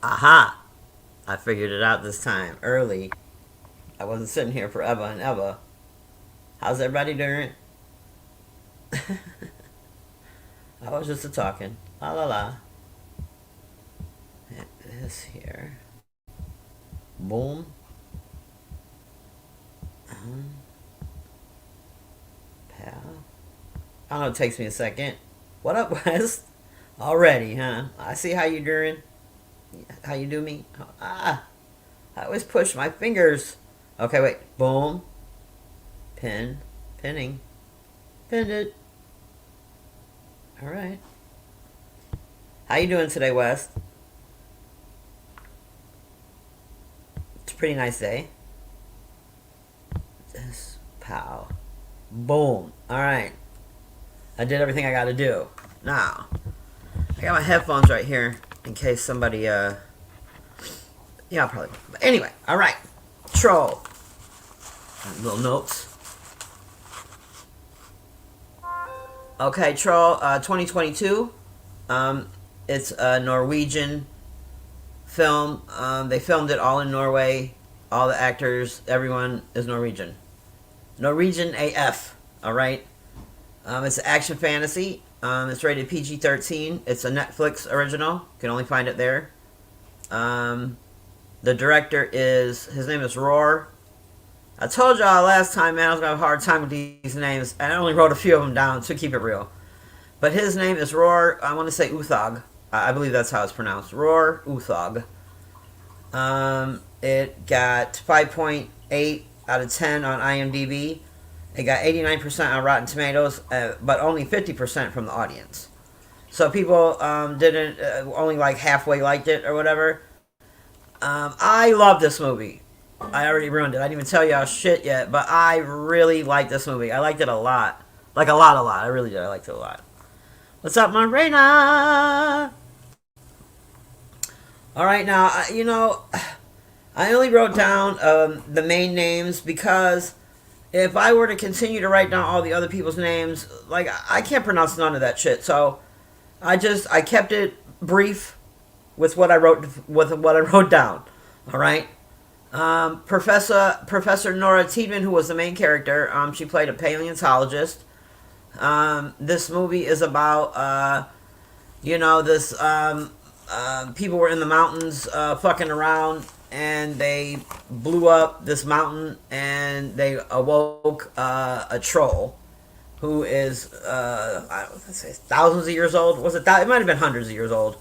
Aha! I figured it out this time, early. I wasn't sitting here forever and ever. How's everybody doing? I was just a talking. La la la. Hit this here. Boom. Pal. I don't know, it takes me a second. What up, West? Already, huh? I see how you doing. How you do me? Ah, I always push my fingers. Okay, wait. Boom. Pin. Pinning. Pinned it. All right. How you doing today, West? It's a pretty nice day. This pow. Boom. All right. I did everything I got to do. Now, I got my headphones right here in case somebody, yeah, I'll probably. But anyway, all right. Troll. Little notes. Okay, Troll, 2022. It's a Norwegian film. They filmed it all in Norway. All the actors, everyone is Norwegian. Norwegian AF, all right? It's action fantasy. It's rated PG-13. It's a Netflix original. You can only find it there. The director his name is Roar. I told y'all last time, man, I was going to have a hard time with these names. And I only wrote a few of them down to keep it real. But his name is Roar, I want to say Uthaug. I believe that's how it's pronounced. Roar Uthaug. It got 5.8 out of 10 on IMDb. It got 89% on Rotten Tomatoes, but only 50% from the audience. So people didn't, only like halfway liked it or whatever. I love this movie. I already ruined it. I didn't even tell y'all shit yet, but I really like this movie. I liked it a lot. Like a lot. I really did. I liked it a lot. What's up, Marina? All right, now, I only wrote down the main names because if I were to continue to write down all the other people's names, like, I can't pronounce none of that shit. So I kept it brief with what I wrote down. All right. Professor Nora Tiedman, who was the main character, she played a paleontologist. This movie is about, this people were in the mountains fucking around, and they blew up this mountain, and they awoke a troll who is, I don't know, say thousands of years old. Was it that? It might have been hundreds of years old.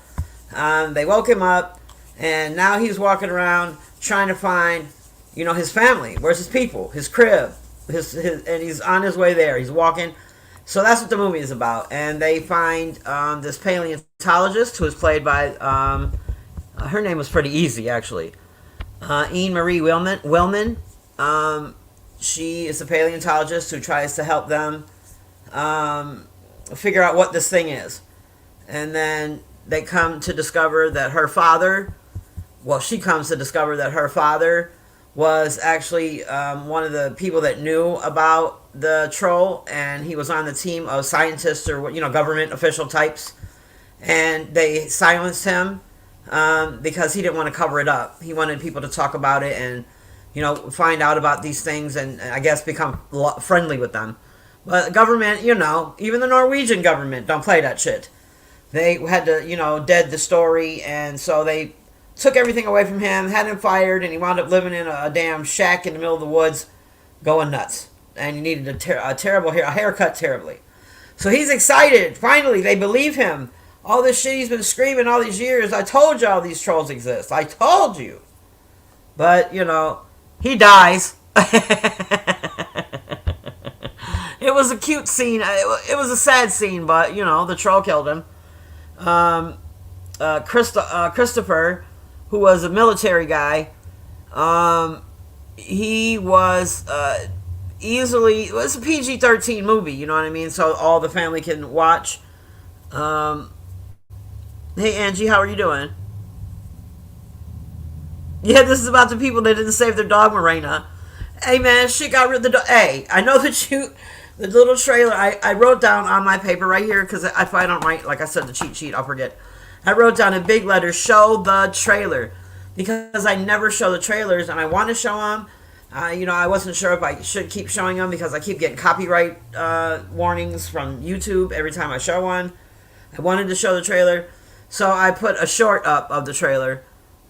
They woke him up, and now he's walking around trying to find, his family. Where's his people? His crib. And he's on his way there. He's walking. So that's what the movie is about. And they find this paleontologist who is played by, her name was pretty easy, actually. Ian Marie Willman. She is a paleontologist who tries to help them figure out what this thing is. And then they come to discover that her father, she comes to discover that her father was actually one of the people that knew about the troll, and he was on the team of scientists or government official types, and they silenced him because he didn't want to cover it up. He wanted people to talk about it and find out about these things and I guess become friendly with them. But the government, even the Norwegian government don't play that shit. They had to dead the story, and so they took everything away from him, had him fired, and he wound up living in a damn shack in the middle of the woods, going nuts. And he needed a haircut terribly. So he's excited. Finally, they believe him. All this shit he's been screaming all these years. I told you all these trolls exist. I told you. But, he dies. It was a cute scene. It was a sad scene, but, the troll killed him. Christopher, who was a military guy, he was easily, it was a PG-13 movie, you know what I mean, so all the family can watch. Hey Angie, how are you doing? Yeah, this is about the people that didn't save their dog, Morena. Hey man, shit got rid of the dog. Hey, I know that the little trailer, I wrote down on my paper right here, because if I don't write, like I said, the cheat sheet, I'll forget. I wrote down in big letters, show the trailer. Because I never show the trailers and I want to show them. I wasn't sure if I should keep showing them because I keep getting copyright warnings from YouTube every time I show one. I wanted to show the trailer. So I put a short up of the trailer.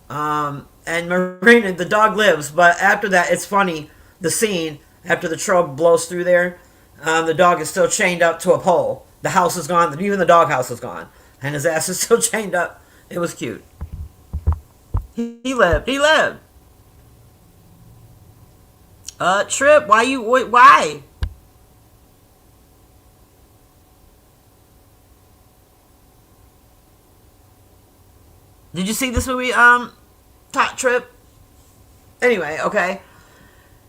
And Marina, the dog lives, but after that, it's funny. The scene, after the troll blows through there, the dog is still chained up to a pole. The house is gone. Even the doghouse is gone. And his ass is still chained up. It was cute. He lived. He lived. Trip, why? Did you see this movie, Top Trip? Anyway, okay.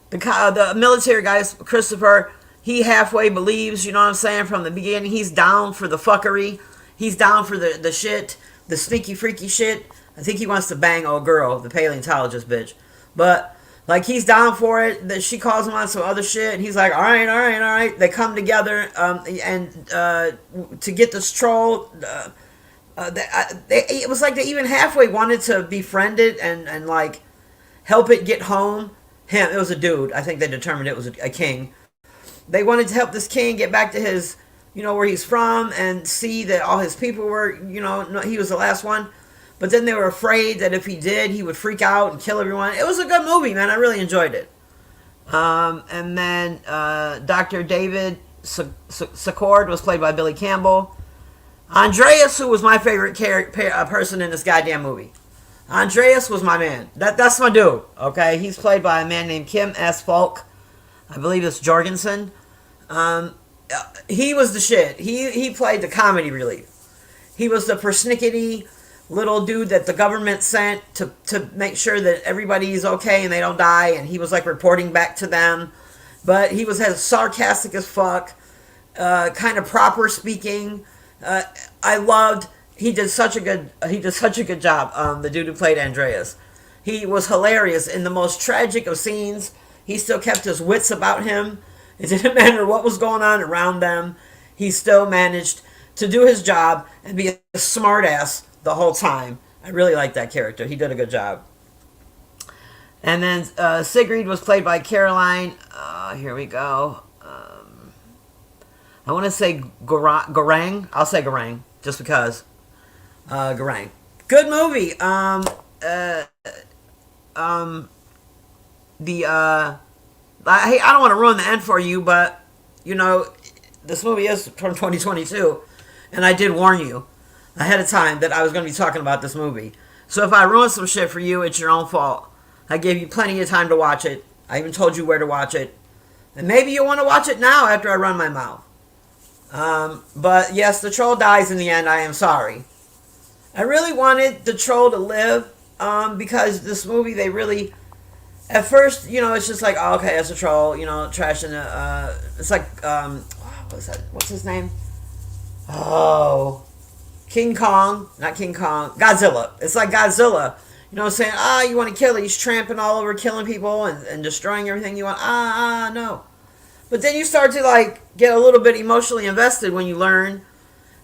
The military guys, Christopher, he halfway believes, you know what I'm saying, from the beginning. He's down for the fuckery. He's down for the shit, the sneaky, freaky shit. I think he wants to bang old girl, the paleontologist bitch. But, like, he's down for it. That she calls him on some other shit, and he's like, all right, all right, all right. They come together, and to get this troll. It was like they even halfway wanted to befriend it and like help it get home. It was a dude. I think they determined it was a king. They wanted to help this king get back to his, where he's from and see that all his people were, he was the last one. But then they were afraid that if he did, he would freak out and kill everyone. It was a good movie, man. I really enjoyed it. And then Dr. David Secord was played by Billy Campbell. Andreas, who was my favorite person in this goddamn movie. Andreas was my man. That's my dude, okay? He's played by a man named Kim S. Falk. I believe it's Jorgensen. He was the shit. He played the comedy relief. He was the persnickety little dude that the government sent to make sure that everybody's okay and they don't die, and he was like reporting back to them. But he was as sarcastic as fuck, kind of proper speaking. I loved. He did such a good job. The dude who played Andreas, he was hilarious in the most tragic of scenes. He still kept his wits about him. It didn't matter what was going on around them. He still managed to do his job and be a smartass the whole time. I really liked that character. He did a good job. And then Sigrid was played by Caroline. Here we go. I want to say Garang. I'll say Garang just because. Garang. Good movie. I don't want to ruin the end for you, but this movie is from 2022, and I did warn you ahead of time that I was going to be talking about this movie. So if I ruin some shit for you, it's your own fault. I gave you plenty of time to watch it. I even told you where to watch it, and maybe you want to watch it now after I run my mouth. But yes, the troll dies in the end. I am sorry. I really wanted the troll to live, because this movie, they really, at first, it's just like, oh, okay, it's a troll, trash in the, it's like, what's that? What's his name? Oh, King Kong, not King Kong, Godzilla. It's like Godzilla. You know what I'm saying? You want to kill it. He's tramping all over, killing people and destroying everything you want. No. But then you start to like get a little bit emotionally invested when you learn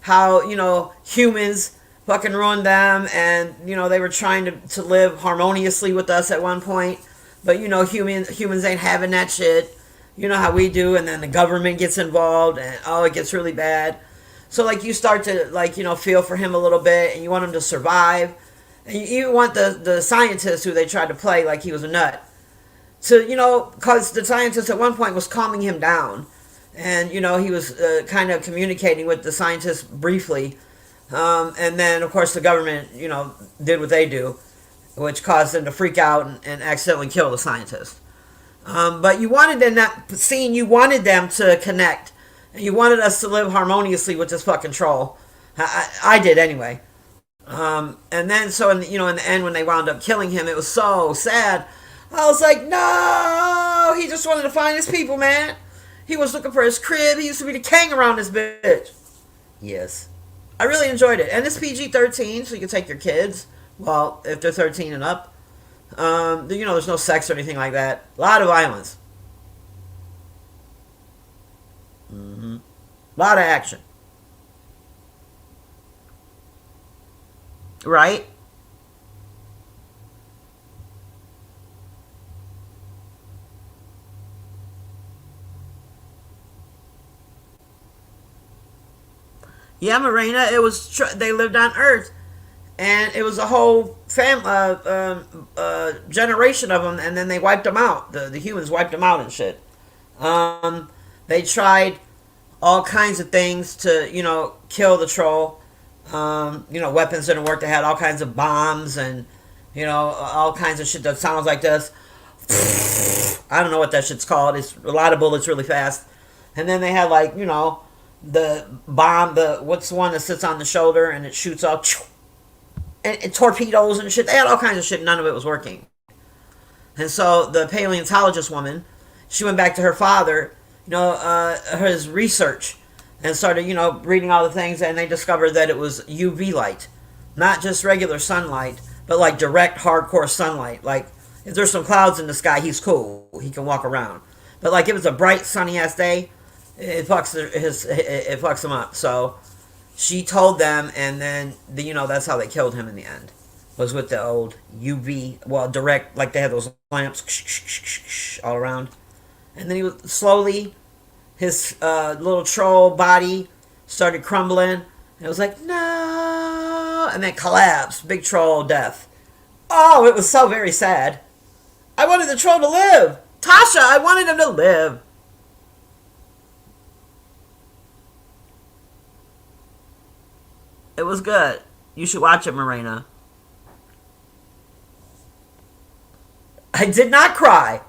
how, humans fucking ruined them, and, they were trying to live harmoniously with us at one point. But, humans ain't having that shit. You know how we do, and then the government gets involved, and, it gets really bad. So, like, you start to, feel for him a little bit, and you want him to survive. And you even want the scientist who they tried to play like he was a nut to, because the scientist at one point was calming him down. And, he was kind of communicating with the scientist briefly. And then, of course, the government, did what they do, which caused them to freak out and accidentally kill the scientist. But you wanted in that scene, you wanted them to connect. And you wanted us to live harmoniously with this fucking troll. I did anyway. And then, so in the end, when they wound up killing him, it was so sad. I was like, no, he just wanted to find his people, man. He was looking for his crib. He used to be the king around this bitch. Yes. I really enjoyed it. And it's PG-13, so you can take your kids. Well, if they're 13 and up. There's no sex or anything like that. A lot of violence. A lot of action. Right? Yeah, Marina. It was they lived on Earth, and it was a whole generation of them, and then they wiped them out. The humans wiped them out and shit. They tried all kinds of things to kill the troll. Weapons didn't work. They had all kinds of bombs and all kinds of shit that sounds like this. I don't know what that shit's called. It's a lot of bullets really fast. And then they had like the bomb. The what's the one that sits on the shoulder and it shoots up and torpedoes and shit. They had all kinds of shit. None of it was working. And so the paleontologist woman, she went back to her father, his research, and started, reading all the things, and they discovered that it was UV light, not just regular sunlight, but like direct, hardcore sunlight. Like if there's some clouds in the sky, he's cool, he can walk around. But like if it's a bright, sunny ass day, it fucks him up. So she told them, and then that's how they killed him in the end. Was with the old UV, well, direct, like they had those lamps all around, and then he was slowly, his little troll body started crumbling, and it was like no, and then collapsed, big troll death. Oh, it was so very sad. I wanted the troll to live, Tasha. I wanted him to live. It was good. You should watch it, Morena. I did not cry.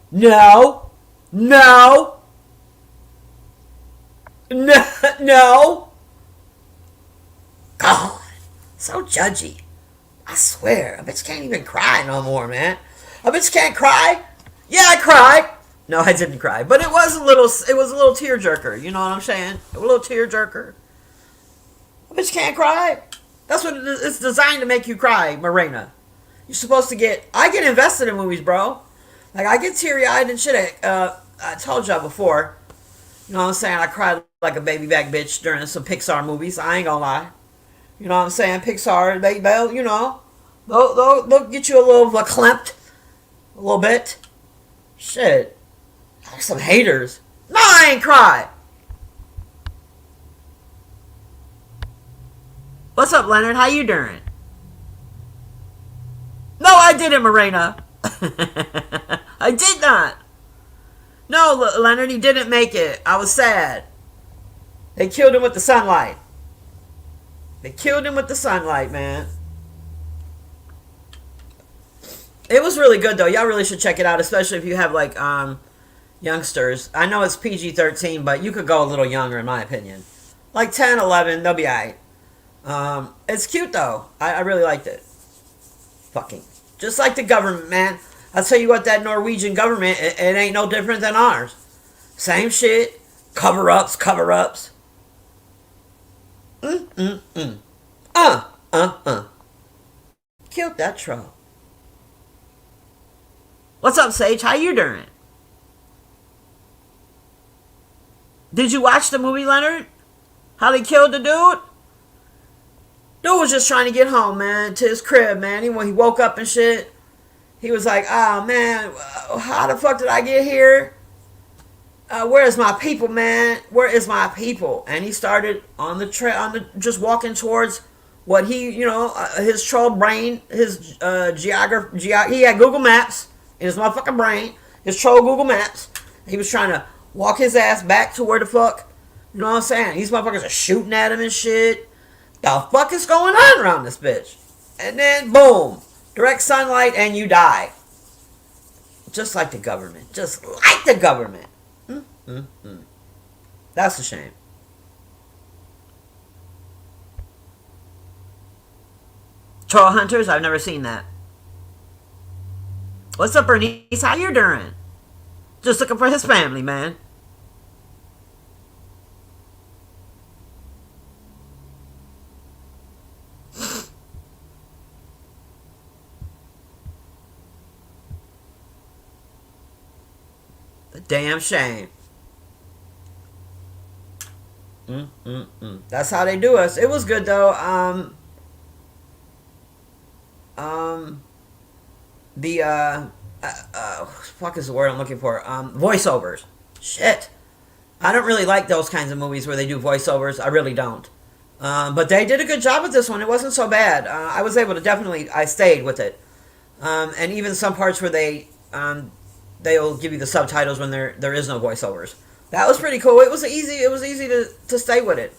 No. No. No. No. God. So judgy. I swear. A bitch can't even cry no more, man. A bitch can't cry? Yeah, I cried. No, I didn't cry. But it was a little tearjerker. You know what I'm saying? A little tearjerker. A bitch can't cry. That's what it's designed to make you cry, Morena. You're supposed to I get invested in movies, bro. Like, I get teary-eyed and shit. I told y'all before. You know what I'm saying? I cried like a baby back bitch during some Pixar movies. I ain't gonna lie. You know what I'm saying? Pixar, they'll get you a little verklempt. A little bit. Shit. Some haters. No, I ain't cry. What's up, Leonard? How you doing? No, I didn't, Morena. I did not. No, Leonard, he didn't make it. I was sad. They killed him with the sunlight. They killed him with the sunlight, man. It was really good, though. Y'all really should check it out, especially if you have, like, youngsters. I know it's PG-13, but you could go a little younger, in my opinion. Like 10, 11, they'll be alright. It's cute, though. I really liked it. Fucking. Just like the government, man. I'll tell you what, that Norwegian government, it ain't no different than ours. Same shit. Cover-ups, cover-ups. Mm. Killed that troll. What's up, Sage? How you doing? Did you watch the movie, Leonard? How they killed the dude? Dude was just trying to get home, man, to his crib, man. When he woke up and shit, he was like, oh, man, how the fuck did I get here? Where is my people, man? Where is my people? And he started on the just walking towards what he, his troll brain, his geography. He had Google Maps in his motherfucking brain, his troll Google Maps. He was trying to walk his ass back to where the fuck, you know what I'm saying? These motherfuckers are shooting at him and shit. The fuck is going on around this bitch? And then, boom, direct sunlight and you die. Just like the government. Just like the government. That's a shame. Troll Hunters? I've never seen that. What's up, Bernice? How you doing? Just looking for his family, man. The damn shame. That's how they do us. It was good though. the fuck is the word I'm looking for? Voiceovers. Shit. I don't really like those kinds of movies where they do voiceovers. I really don't. But they did a good job with this one. It wasn't so bad. I was able to definitely. I stayed with it, and even some parts where they'll give you the subtitles when there is no voiceovers. That was pretty cool. It was easy. It was easy to stay with it.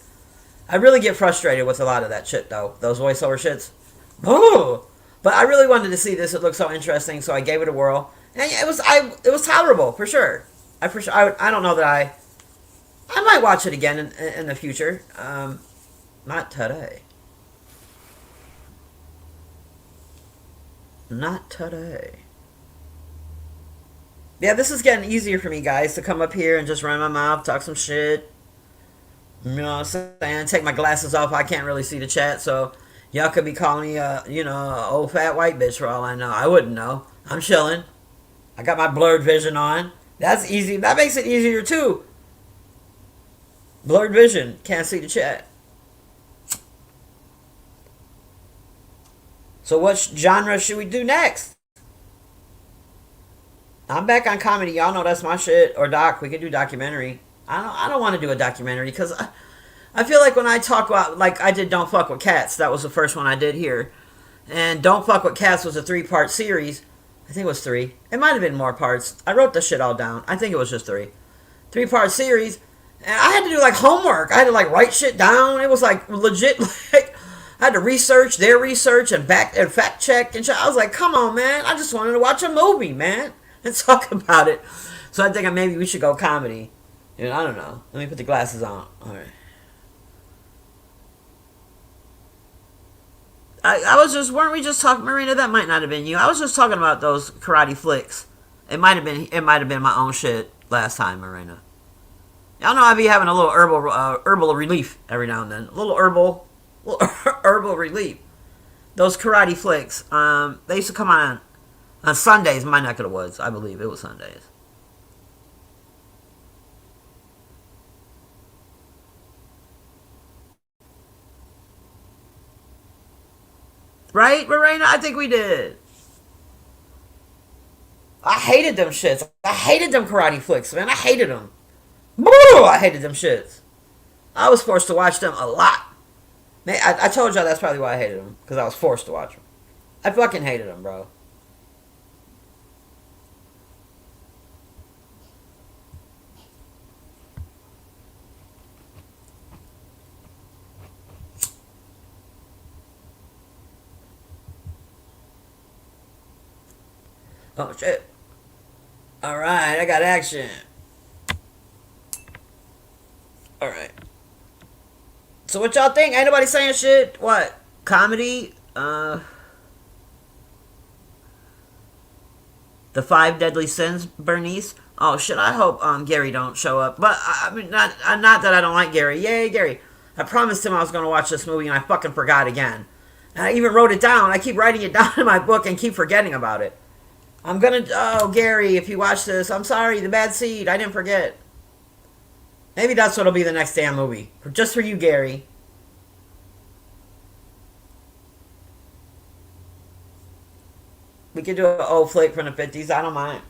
I really get frustrated with a lot of that shit though. Those voiceover shits. Ooh. But I really wanted to see this. It looked so interesting, so I gave it a whirl, and it was tolerable for sure. I don't know that I might watch it again in the future. Not today. Not today. Yeah, this is getting easier for me, guys, to come up here and just run my mouth, talk some shit. You know what I'm saying? Take my glasses off. I can't really see the chat, so y'all could be calling me a old fat white bitch for all I know. I wouldn't know. I'm chilling. I got my blurred vision on. That's easy. That makes it easier too. Blurred vision. Can't see the chat. So what genre should we do next? I'm back on comedy. Y'all know that's my shit. Or doc. We could do documentary. I don't want to do a documentary because I feel like when I talk about, like I did Don't Fuck With Cats. That was the first one I did here. And Don't Fuck With Cats was a 3-part series. I think it was 3. It might have been more parts. I wrote the shit all down. I think it was just 3. 3-part series. And I had to do like homework. I had to like write shit down. It was like legit like I had to research their research and fact check and shit. I was like, come on, man. I just wanted to watch a movie, man, and talk about it. So I think maybe we should go comedy. You know, I don't know. Let me put the glasses on. All right. I was just, weren't we just talking, Marina? That might not have been you. I was just talking about those karate flicks. It might have been my own shit last time, Marina. Y'all know I be having a little herbal relief every now and then. A little herbal relief. Those karate flicks. They used to come on Sundays in my neck of the woods. I believe it was Sundays. Right, Morena? I think we did. I hated them shits. I hated them karate flicks, man. I hated them. Boo! I hated them shits. I was forced to watch them a lot. Man, I told y'all that's probably why I hated them. Because I was forced to watch them. I fucking hated them, bro. Oh, shit. Alright, I got action. Alright. So what y'all think? Ain't nobody saying shit? What? Comedy? The 5 Deadly Sins, Bernice? Oh shit, I hope Gary don't show up. But I mean not that I don't like Gary. Yay, Gary. I promised him I was gonna watch this movie and I fucking forgot again. And I even wrote it down. I keep writing it down in my book and keep forgetting about it. Oh, Gary, if you watch this, I'm sorry, The Bad Seed, I didn't forget. Maybe that's what'll be the next damn movie. Just for you, Gary. We could do an old flick from the 50s, I don't mind.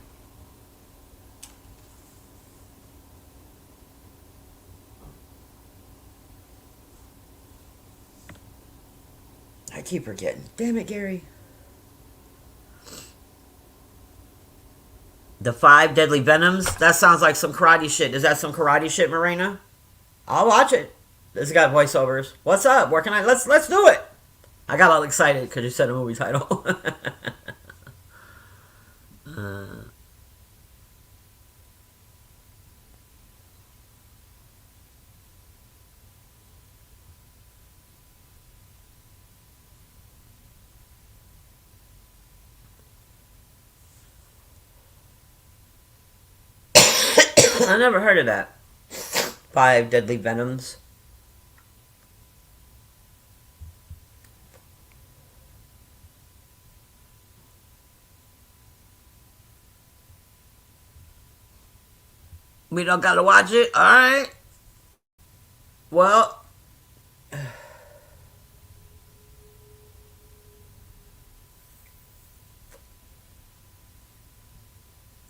I keep forgetting. Damn it, Gary. The 5 Deadly Venoms? That sounds like some karate shit. Is that some karate shit, Morena? I'll watch it. This got voiceovers. What's up? Where can I... Let's do it. I got all excited because you said a movie title. I never heard of that. 5 Deadly Venoms. We don't gotta watch it? Alright. Well.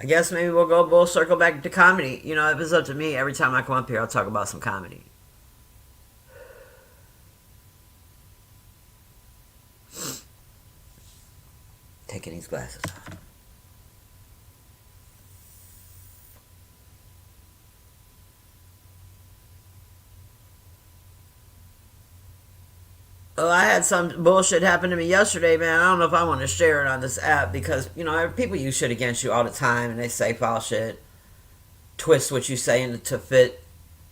I guess maybe we'll circle back to comedy. You know, if it's up to me, every time I come up here, I'll talk about some comedy. Taking these glasses off. Well, I had some bullshit happen to me yesterday, man. I don't know if I want to share it on this app because, you know, people use shit against you all the time and they say foul shit, twist what you say to fit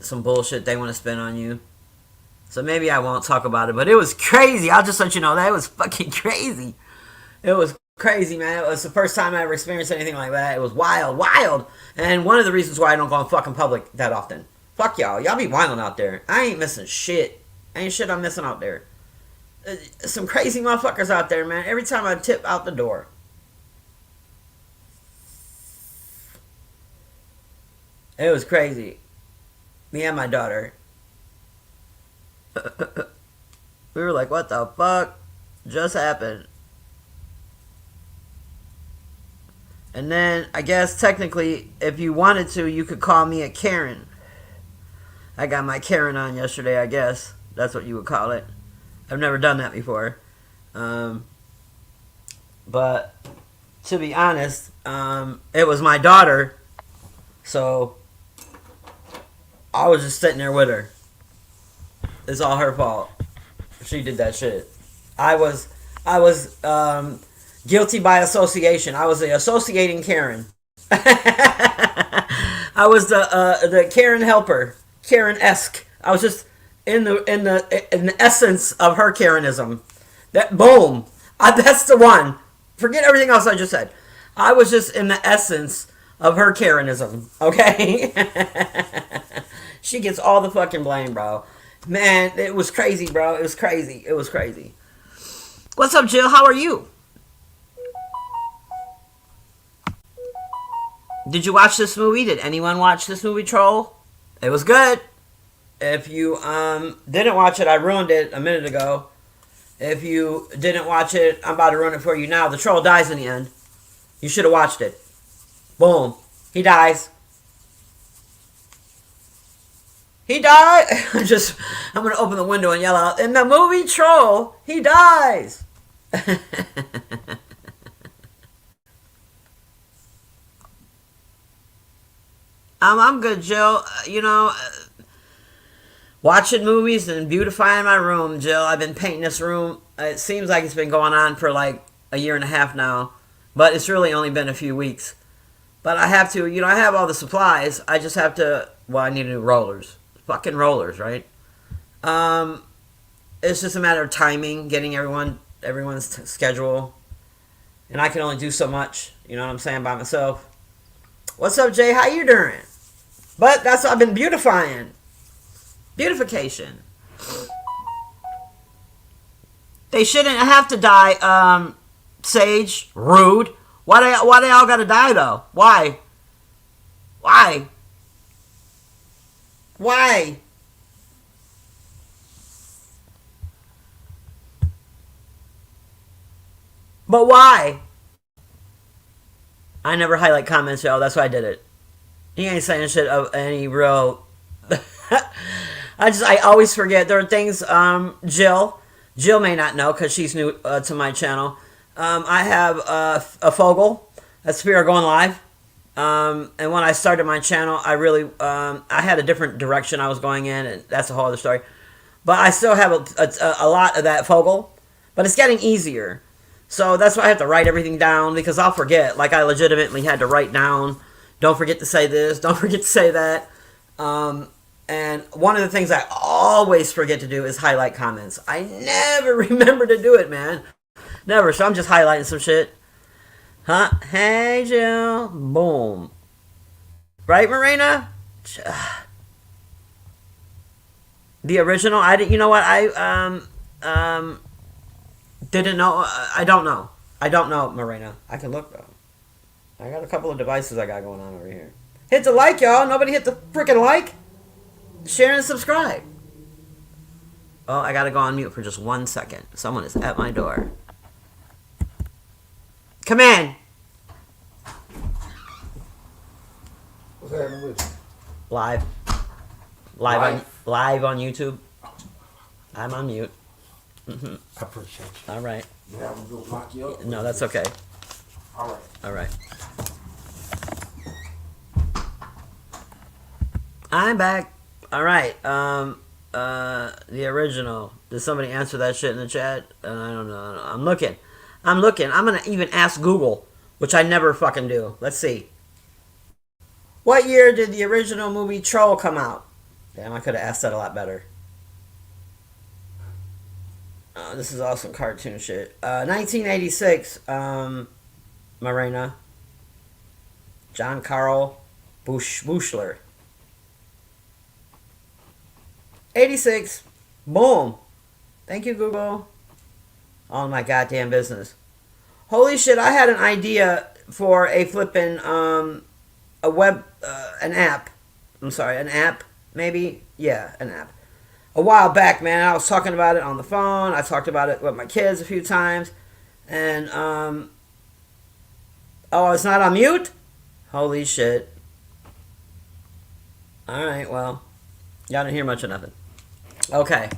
some bullshit they want to spin on you. So maybe I won't talk about it, but it was crazy. I'll just let you know that it was fucking crazy. It was crazy, man. It was the first time I ever experienced anything like that. It was wild, wild. And one of the reasons why I don't go in fucking public that often. Fuck y'all. Y'all be wilding out there. I ain't missing shit. Ain't shit I'm missing out there. Some crazy motherfuckers out there, man. Every time I tip out the door. It was crazy. Me and my daughter. We were like, what the fuck just happened? And then, I guess technically, if you wanted to, you could call me a Karen. I got my Karen on yesterday, I guess. That's what you would call it. I've never done that before. But, to be honest, it was my daughter. So, I was just sitting there with her. It's all her fault. She did that shit. I was guilty by association. I was the associating Karen. I was the Karen helper, Karen-esque. I was just in the essence of her Karenism. That boom. That's the one. Forget everything else I just said. I was just in the essence of her Karenism. Okay. She gets all the fucking blame, bro. Man, it was crazy, bro. It was crazy. It was crazy. What's up, Jill? How are you? Did you watch this movie? Did anyone watch this movie, Troll? It was good. If you didn't watch it, I ruined it a minute ago. If you didn't watch it, I'm about to ruin it for you now. The troll dies in the end. You should have watched it. Boom. He dies. He died. I'm going to open the window and yell out, in the movie Troll, he dies. I'm good, Jill. You know, watching movies and beautifying my room, Jill. I've been painting this room. It seems like it's been going on for like a year and a half now. But it's really only been a few weeks. But I have to, you know, I have all the supplies. I just have to, well, I need new rollers. Fucking rollers, right? It's just a matter of timing, getting everyone's schedule. And I can only do so much, you know what I'm saying, by myself. What's up, Jay? How you doing? But that's what I've been beautifying. Beautification. They shouldn't have to die, Sage. Rude. Why they all gotta die, though? Why? Why? Why? But why? I never highlight comments, y'all. That's why I did it. He ain't saying shit of any real... I always forget. There are things, Jill may not know because she's new to my channel. I have a Fogel, a Spirit going live. And when I started my channel, I really, I had a different direction I was going in, and that's a whole other story. But I still have a lot of that Fogel, but it's getting easier. So that's why I have to write everything down, because I'll forget. Like, I legitimately had to write down, don't forget to say this, don't forget to say that. And one of the things I always forget to do is highlight comments. I never remember to do it, man. Never. So I'm just highlighting some shit. Huh? Hey, Jill. Boom. Right, Marina? The original. I didn't. You know what? I didn't know. I don't know. I don't know, Marina. I can look though. I got a couple of devices I got going on over here. Hit the like, y'all. Nobody hit the freaking like. Share and subscribe. Oh, I gotta go on mute for just 1 second. Someone is at my door. Come in. happening with you? Live. Live on YouTube. I'm on mute. I appreciate you. All right. Yeah, I'm gonna lock you up. No, that's okay. All right. All right. I'm back. All right. The original. Did somebody answer that shit in the chat? I don't know. I'm looking. I'm gonna even ask Google, which I never fucking do. Let's see. What year did the original movie Troll come out? Damn, I could have asked that a lot better. This is awesome cartoon shit. 1986. Marina. John Carl Bushler. 86. Boom. Thank you, Google. All my goddamn business. Holy shit, I had an idea for a flippin' a web, an app. I'm sorry, an app, maybe? Yeah, an app. A while back, man, I was talking about it on the phone. I talked about it with my kids a few times. And, oh, it's not on mute? Holy shit. Alright, well, y'all didn't hear much of nothing. Okay.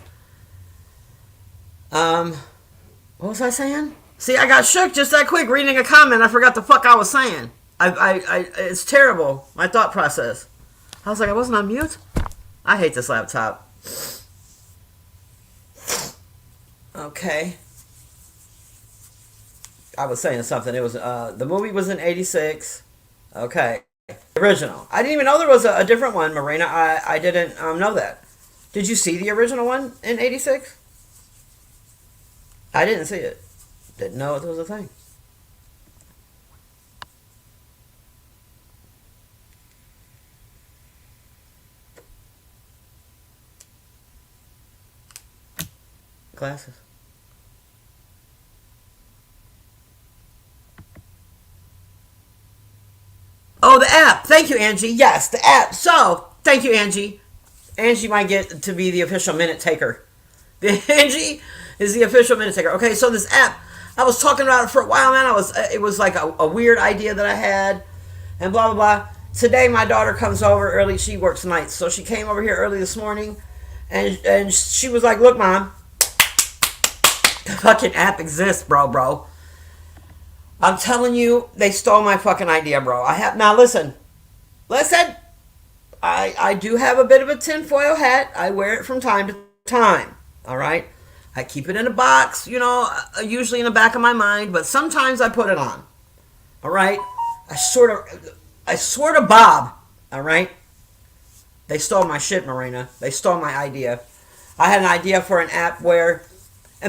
What was I saying? See, I got shook just that quick reading a comment. I forgot the fuck I was saying. It's terrible. My thought process. I was like, I wasn't on mute. I hate this laptop. Okay. I was saying something. It was the movie was in '86. Okay. Original. I didn't even know there was a different one, Marina. I didn't know that. Did you see the original one in '86? I didn't see it. Didn't know it was a thing. Glasses. Oh, the app. Thank you, Angie. Yes, the app. So, thank you, Angie. Angie might get to be the official minute taker. Angie is the official minute taker. Okay, so this app, I was talking about it for a while, man. It was like a weird idea that I had, and blah blah blah. Today, my daughter comes over early. She works nights, so she came over here early this morning, and she was like, "Look, Mom, the fucking app exists, bro. I'm telling you, they stole my fucking idea, bro. Now listen. I do have a bit of a tinfoil hat. I wear it from time to time. All right, I keep it in a box, usually in the back of my mind, but sometimes I put it on. All right, I sort of bob. All right, they stole my shit, Marina. They stole my idea. I had an idea for an app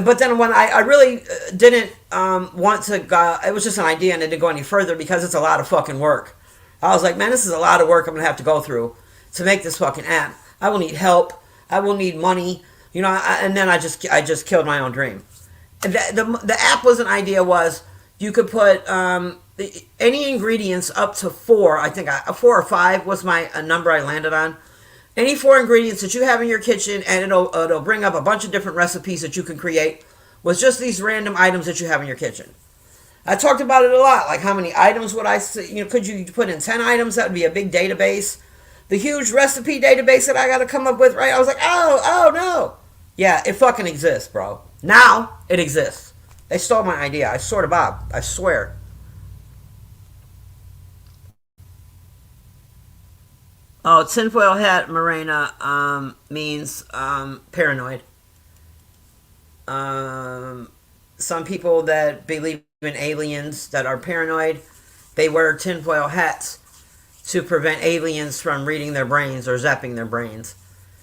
but then when I really didn't want to go, it was just an idea and it didn't go any further because it's a lot of fucking work. I was like, man, this is a lot of work I'm going to have to go through to make this fucking app. I will need help. I will need money. And then I just killed my own dream. And the app was an idea was you could put any ingredients up to 4. I think 4 or 5 was my number I landed on. Any 4 ingredients that you have in your kitchen, and it'll bring up a bunch of different recipes that you can create with just these random items that you have in your kitchen. I talked about it a lot, like how many items would I, could you put in 10 items? That would be a big database. The huge recipe database that I got to come up with, right? I was like, oh no. Yeah, it fucking exists, bro. Now it exists. They stole my idea. I swear to Bob. I swear. Oh, tinfoil hat, Morena, means paranoid. Some people that believe in aliens that are paranoid, they wear tinfoil hats to prevent aliens from reading their brains or zapping their brains.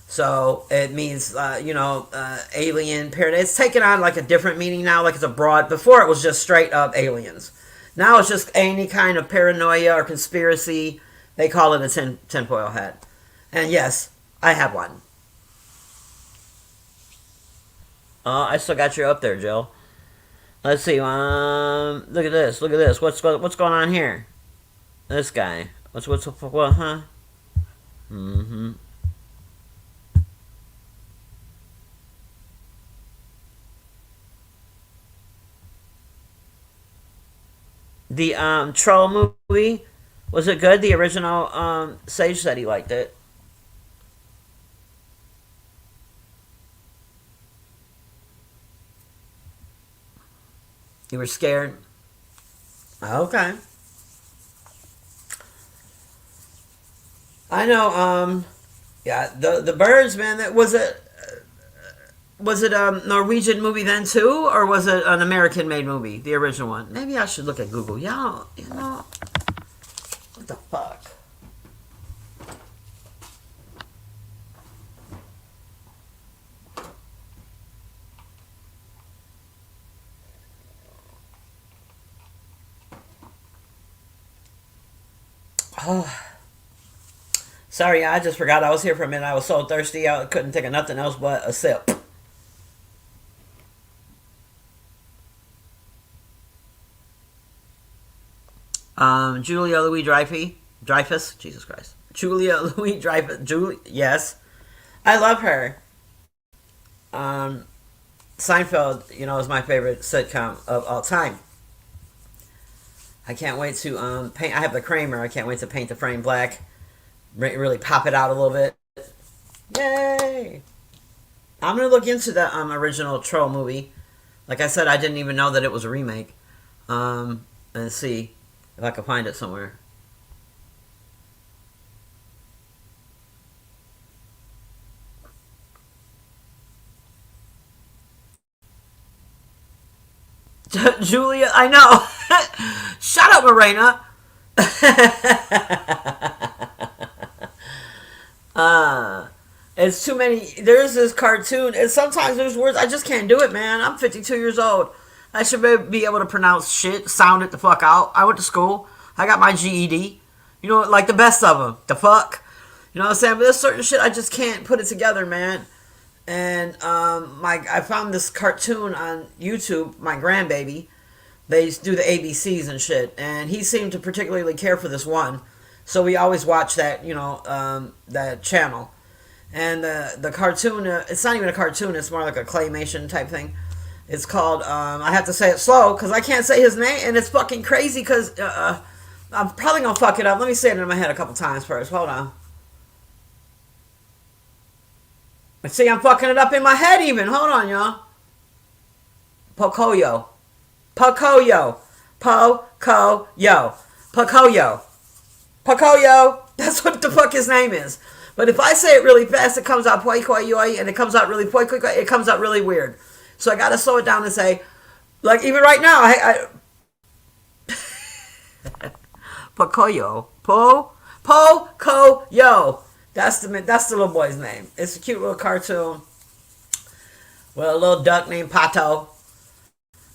So it means, alien paranoid. It's taken on like a different meaning now, like it's a broad. Before it was just straight up aliens. Now it's just any kind of paranoia or conspiracy. They call it a tinfoil hat. And yes, I have one. I still got you up there, Jill. Let's see. Look at this. What's going on here? This guy. What? Huh? Mm-hmm. The Troll movie Was it good? The original Sage said he liked it. You were scared? Okay. I know, yeah, the birds, man, that was it a Norwegian movie then too, or was it an American made movie, the original one? Maybe I should look at Google. Yeah, you know, what the fuck? Oh, sorry, I just forgot I was here for a minute. I was so thirsty, I couldn't think of nothing else but a sip. Julia Louis Dreyfus, Jesus Christ, Julia Louis Dreyfus, Julie, yes, I love her. Um, Seinfeld, you know, is my favorite sitcom of all time. I can't wait to paint. I have the Kramer. I can't wait to paint the frame black. Really pop it out a little bit. Yay! I'm gonna look into the original Troll movie. Like I said, I didn't even know that it was a remake. And see if I can find it somewhere. Julia, I know. Shut up, Morena. It's too many. There's this cartoon, and sometimes there's words I just can't do it, man. I'm 52 years old. I should be able to pronounce shit, sound it the fuck out. I went to school. I got my GED. You know, like the best of them. The fuck. You know what I'm saying? But there's certain shit I just can't put it together, man. And I found this cartoon on YouTube. My grandbaby, they do the ABCs and shit, and he seemed to particularly care for this one, so we always watch that, you know, that channel. And the cartoon, it's not even a cartoon; it's more like a claymation type thing. It's called. I have to say it slow because I can't say his name, and it's fucking crazy because I'm probably gonna fuck it up. Let me say it in my head a couple times first. Hold on. See, I'm fucking it up in my head even. Hold on, y'all. Pocoyo. Pocoyo. Pocoyo. Pocoyo. Pocoyo. That's what the fuck his name is. But if I say it really fast, it comes out poi koi yoi, and it comes out really poi koi koi. It comes out really weird. So I gotta slow it down and say, like even right now, I Pocoyo. Pocoyo. That's the little boy's name. It's a cute little cartoon with a little duck named Pato.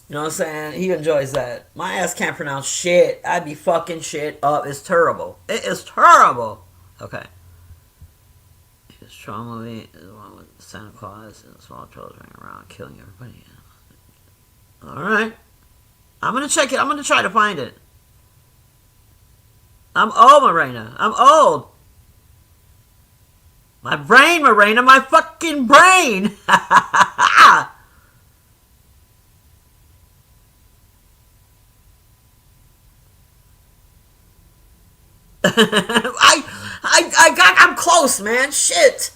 You know what I'm saying? He enjoys that. My ass can't pronounce shit. I'd be fucking shit up. It's terrible. It is terrible. Okay. His trauma movie is the one with Santa Claus and the small trolls running around killing everybody. Alright. I'm gonna check it. I'm gonna try to find it. I'm old, Morena. I'm old. My brain, Morena. My fucking brain. I'm close, man. Shit.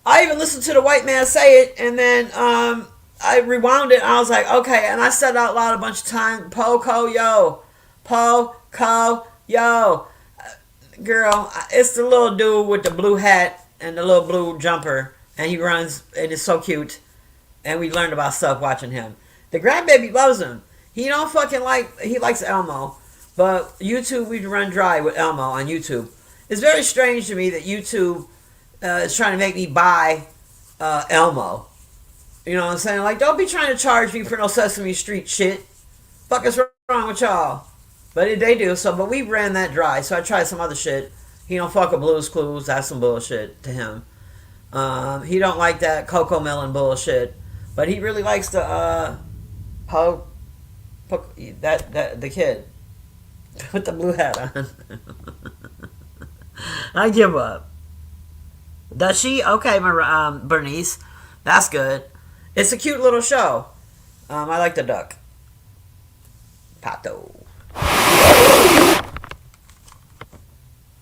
I even listened to the white man say it, and then I rewound it, and I was like, okay, and I said it out loud a bunch of times. Poco yo, yo, girl. It's the little dude with the blue hat and the little blue jumper, and he runs, and it's so cute. And we learned about stuff watching him. The grandbaby loves him. He don't fucking like. He likes Elmo. But YouTube, we run dry with Elmo on YouTube. It's very strange to me that YouTube is trying to make me buy Elmo. You know what I'm saying? Like, don't be trying to charge me for no Sesame Street shit. Fuck is wrong with y'all? But they do. So, but we ran that dry. So I tried some other shit. He don't fuck with Blue's Clues. That's some bullshit to him. He don't like that Coco Melon bullshit. But he really likes the the kid. Put the blue hat on. I give up. Does she? Okay, Bernice. That's good. It's a cute little show. I like the duck. Pato.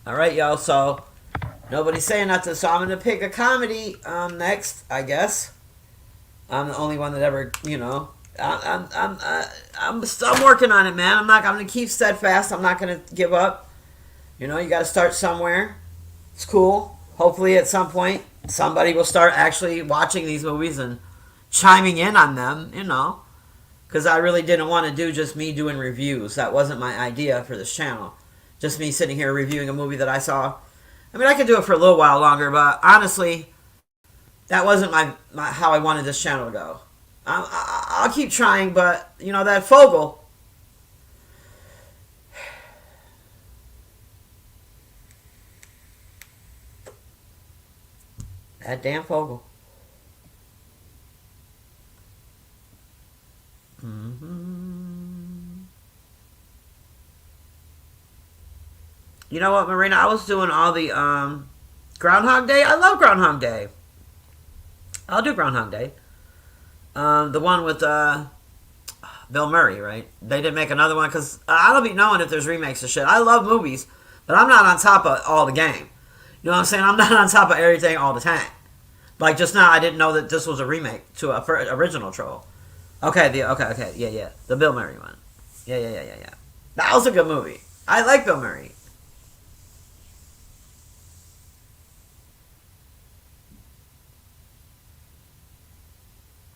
All right, y'all. So nobody's saying nothing, so I'm gonna pick a comedy next, I guess. I'm the only one that ever, I'm still working on it, man. I'm gonna keep steadfast. I'm not gonna give up. You got to start somewhere. It's cool. Hopefully, at some point, somebody will start actually watching these movies and chiming in on them. Because I really didn't want to do just me doing reviews. That wasn't my idea for this channel. Just me sitting here reviewing a movie that I saw. I mean, I could do it for a little while longer, but honestly, that wasn't my how I wanted this channel to go. I'll keep trying, but that Fogel. That damn Fogel. You know what, Marina? I was doing all the Groundhog Day. I love Groundhog Day. I'll do Groundhog Day. The one with Bill Murray, right? They didn't make another one because I don't be knowing if there's remakes of shit. I love movies, but I'm not on top of all the game. You know what I'm saying? I'm not on top of everything all the time. Like just now, I didn't know that this was a remake to a original Troll. Okay, yeah, the Bill Murray one. Yeah. That was a good movie. I like Bill Murray.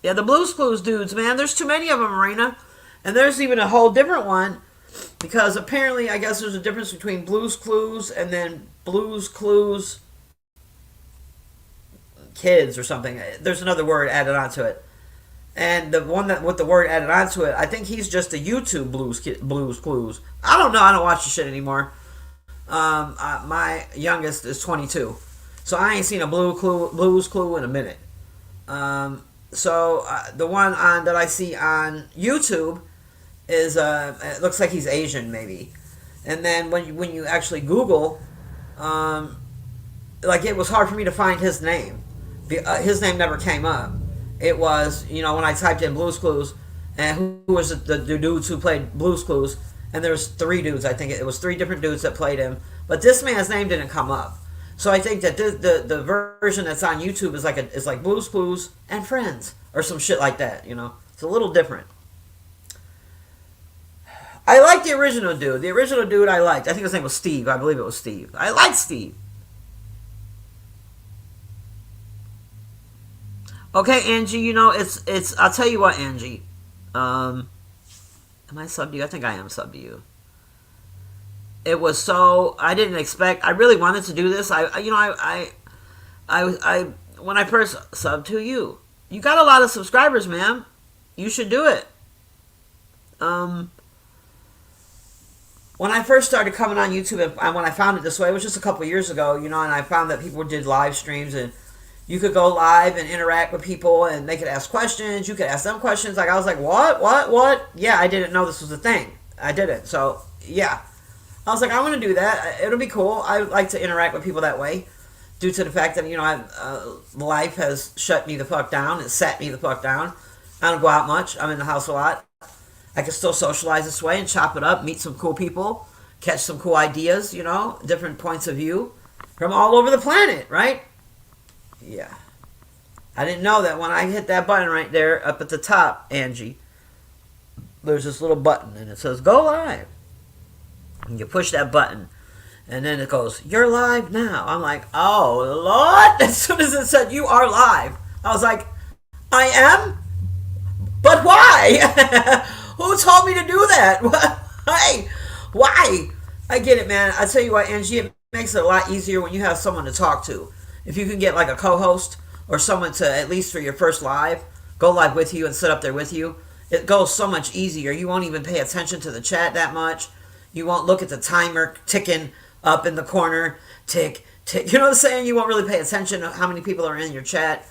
Yeah, the Blue's Clues dudes, man. There's too many of them, Marina. And there's even a whole different one because apparently, I guess there's a difference between Blue's Clues and then Blue's Clues Kids or something. There's another word added onto it. And the one that with the word added onto it, I think he's just a YouTube Blue's Clues. I don't know. I don't watch the shit anymore. My youngest is 22, so I ain't seen a Blue's Clue in a minute. So the one that I see on YouTube is it looks like he's Asian maybe, and then when you actually Google, like it was hard for me to find his name. His name never came up. It was when I typed in Blue's Clues and who was the dudes who played Blue's Clues, and there was 3 dudes. I think it was 3 different dudes that played him, but this man's name didn't come up. So I think that the version that's on YouTube is like Blue's Clues and Friends or some shit like that. It's a little different. I like the original dude. The original dude I liked. I think his name was Steve. I believe it was Steve. I like Steve. Okay, Angie. It's. I'll tell you what, Angie. Am I sub to you? I think I am sub to you. It was so I didn't expect. I really wanted to do this. I when I first subbed to you, you got a lot of subscribers, man. You should do it. When I first started coming on YouTube, and when I found it this way, it was just a couple years ago, and I found that people did live streams, and you could go live and interact with people, and they could ask questions. You could ask them questions. Like I was like, what? Yeah, I didn't know this was a thing. I didn't. So yeah. I was like, I want to do that. It'll be cool. I like to interact with people that way, due to the fact that life has shut me the fuck down. It sat me the fuck down. I don't go out much. I'm in the house a lot. I can still socialize this way and chop it up, meet some cool people, catch some cool ideas. Different points of view from all over the planet. Right? Yeah. I didn't know that when I hit that button right there up at the top, Angie. There's this little button and it says "Go Live." And you push that button, and then it goes, "You're live now." I'm like, oh, Lord. As soon as it said, "You are live," I was like, I am? But why? Who told me to do that? Why? I get it, man. I tell you what, Angie, it makes it a lot easier when you have someone to talk to. If you can get like a co-host or someone to, at least for your first live, go live with you and sit up there with you, it goes so much easier. You won't even pay attention to the chat that much. You won't look at the timer ticking up in the corner. Tick, tick. You know what I'm saying? You won't really pay attention to how many people are in your chat.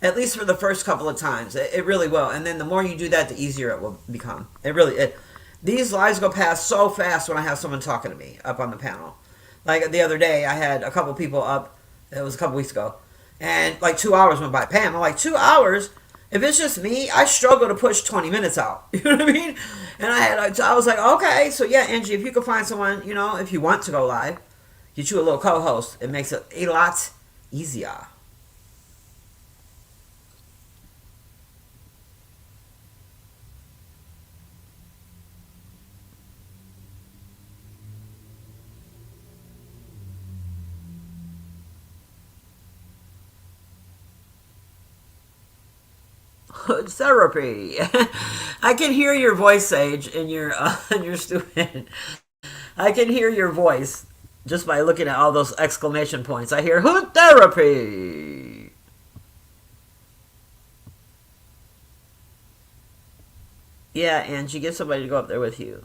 At least for the first couple of times. It really will. And then the more you do that, the easier it will become. These lives go past so fast when I have someone talking to me up on the panel. Like the other day, I had a couple people up. It was a couple weeks ago. And like 2 hours went by. Bam. I'm like, 2 hours? If it's just me, I struggle to push 20 minutes out. You know what I mean? And I was like, okay, so yeah, Angie, if you could find someone, if you want to go live, Get you a little co-host. It makes it a lot easier. Therapy. I can hear your voice, Sage, in your stupid. I can hear your voice just by looking at all those exclamation points. I hear hood therapy. Yeah, Angie, get somebody to go up there with you.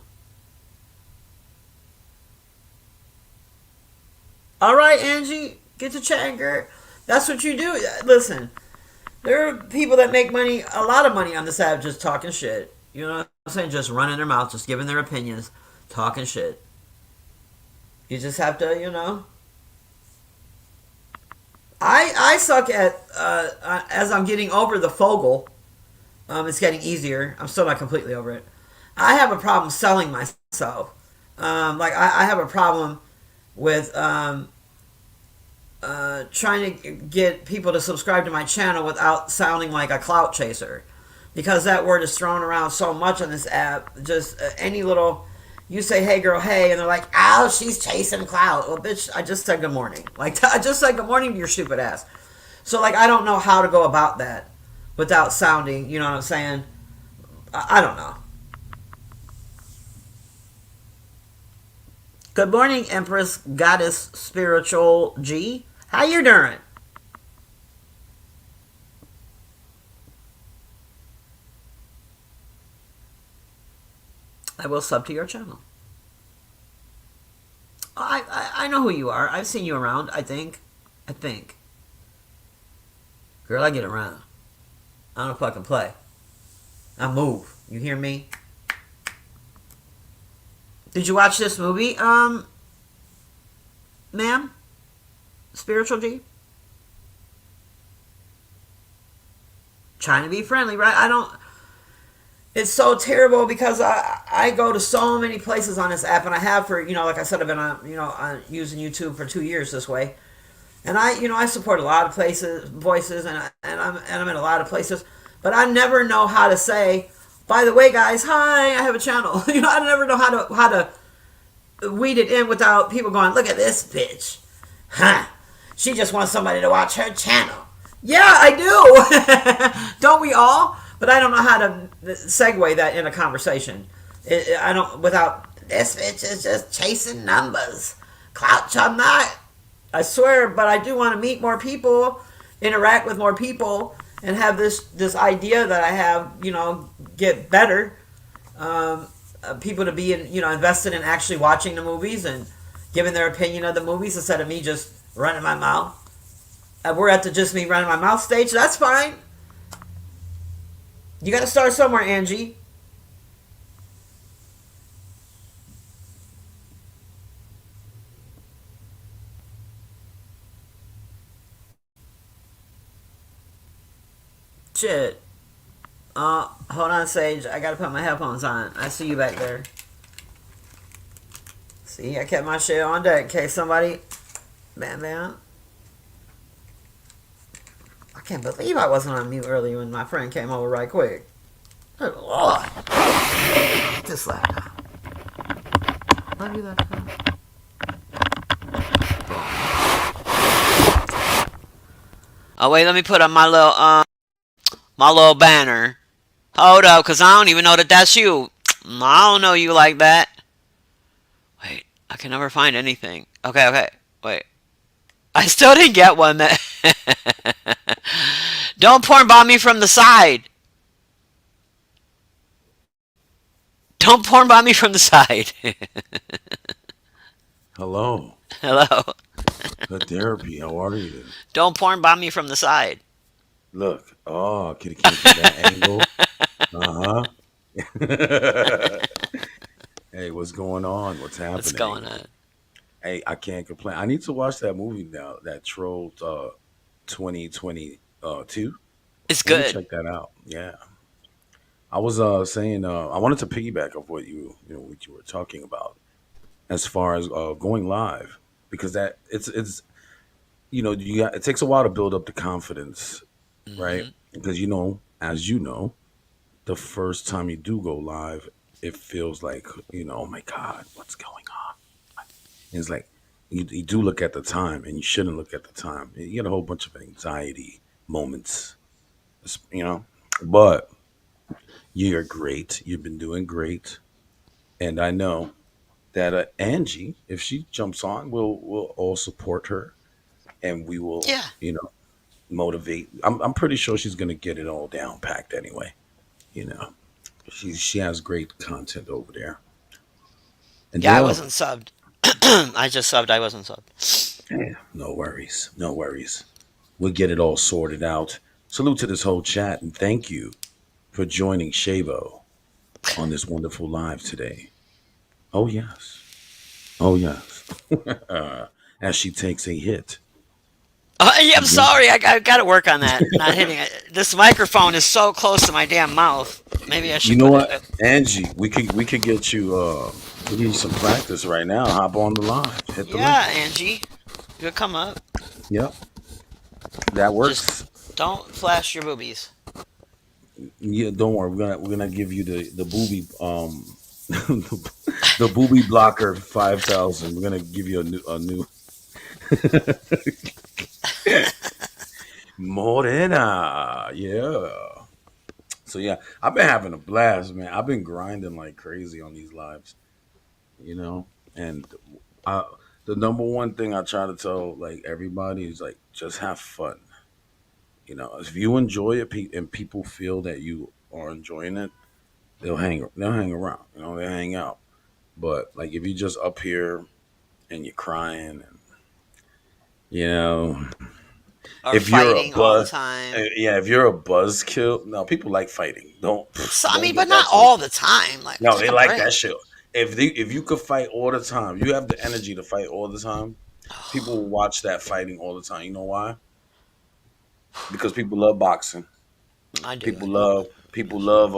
All right, Angie, get to chatting, girl. That's what you do. Listen, there are people that make money, a lot of money on this app, just talking shit. You know what I'm saying? Just running their mouth, just giving their opinions, talking shit. You just have to, I suck at as I'm getting over the Fogel. It's getting easier. I'm still not completely over it. I have a problem selling myself. Like I have a problem with trying to get people to subscribe to my channel without sounding like a clout chaser, because that word is thrown around so much on this app. Just any little, you say "Hey girl, hey," and they're like, "Oh, she's chasing clout." Well, bitch, I just said good morning. Like I just said good morning to your stupid ass. So like I don't know how to go about that without sounding, you know what I'm saying? I don't know. Good morning, Empress Goddess Spiritual G. How you doing? I will sub to your channel. I know who you are. I've seen you around. I think. Girl, I get around. I don't fucking play. I move. You hear me? Did you watch this movie, ma'am? Spiritual G? Trying to be friendly, right? I don't. It's so terrible because I go to so many places on this app, and I have for, like I said, I've been using YouTube for 2 years this way. And I support a lot of places, voices, and I'm in a lot of places, but I never know how to say, by the way, guys, hi, I have a channel. I never know how to weed it in without people going, look at this bitch, huh? She just wants somebody to watch her channel. Yeah, I do. Don't we all? But I don't know how to segue that in a conversation. I don't, without, this bitch is just chasing numbers. Clout, I'm not. I swear, but I do want to meet more people, interact with more people, and have this idea that I have, get better. People to be invested in actually watching the movies and giving their opinion of the movies instead of me just running my mouth. We're at the just me running my mouth stage. That's fine. You got to start somewhere, Angie. Shit. Hold on, Sage. I gotta put my headphones on. I see you back there. See, I kept my shit on deck in case somebody. Bam, bam. I can't believe I wasn't on mute earlier when my friend came over right quick. Good Lord. This laptop. Love you, laptop. Oh, wait, let me put up my little banner. Hold up, because I don't even know that that's you. I don't know you like that. Wait, I can never find anything. Okay, wait. I still didn't get one. That Don't porn bomb me from the side. Don't porn bomb me from the side. Hello. Hello. Good therapy. How are you? Don't porn bomb me from the side. Look. Oh, can you from that angle? Uh huh. Hey, what's going on? What's What's happening? going on? Hey, I can't complain. I need to watch that movie now. That Troll 2022. It's I need to good. check that out. Yeah. I was saying I wanted to piggyback off what you know what you were talking about as far as going live. because that it's it takes a while to build up the confidence, right? Hmm. Because as you know, the first time you do go live, it feels like oh my god, what's going on? And it's like you do look at the time, and you shouldn't look at the time. You get a whole bunch of anxiety moments, you know. But you're great. You've been doing great, and I know that Angie, if she jumps on, we'll all support her, and we will, Yeah. motivate. I'm pretty sure she's gonna get it all down packed anyway. You know, she has great content over there. And Yeah, I Dale, wasn't subbed. I just subbed. I wasn't subbed. yeah, no worries, no worries. We'll get it all sorted out. Salute to this whole chat, and thank you for joining Shavo on this wonderful live today. Oh yes, oh yes. As she takes a hit. Yeah, I'm Yeah. sorry. I got to work on that. Not hitting it. This microphone is so close to my damn mouth. Maybe I You should know put it. what, Angie? We could get you we get you some practice right now. Hop on the line. Hit the link. Yeah, Angie, you'll come up. Yep, that Just works. don't flash your boobies. Yeah, don't worry. We're gonna give you the booby the booby blocker 5,000. We're gonna give you a new Morena. Yeah. So yeah, I've been having a blast, man. I've been grinding like crazy on these lives, and I, the number one thing I try to tell like everybody is like just have fun. If you enjoy it and people feel that you are enjoying it, they'll hang around. They hang out. But like if you just up here and you're crying, and you know Or if you're a fighting all the buzz, time. yeah, if you're a buzzkill, no, people like fighting. Don't So, I don't mean, get but not that all twisted. the time. Like, No, take they a like that break. shit. If you could fight all the time, you have the energy to fight all the time. People will watch that fighting all the time. You know why? Because people love boxing. I do. I People do. love people love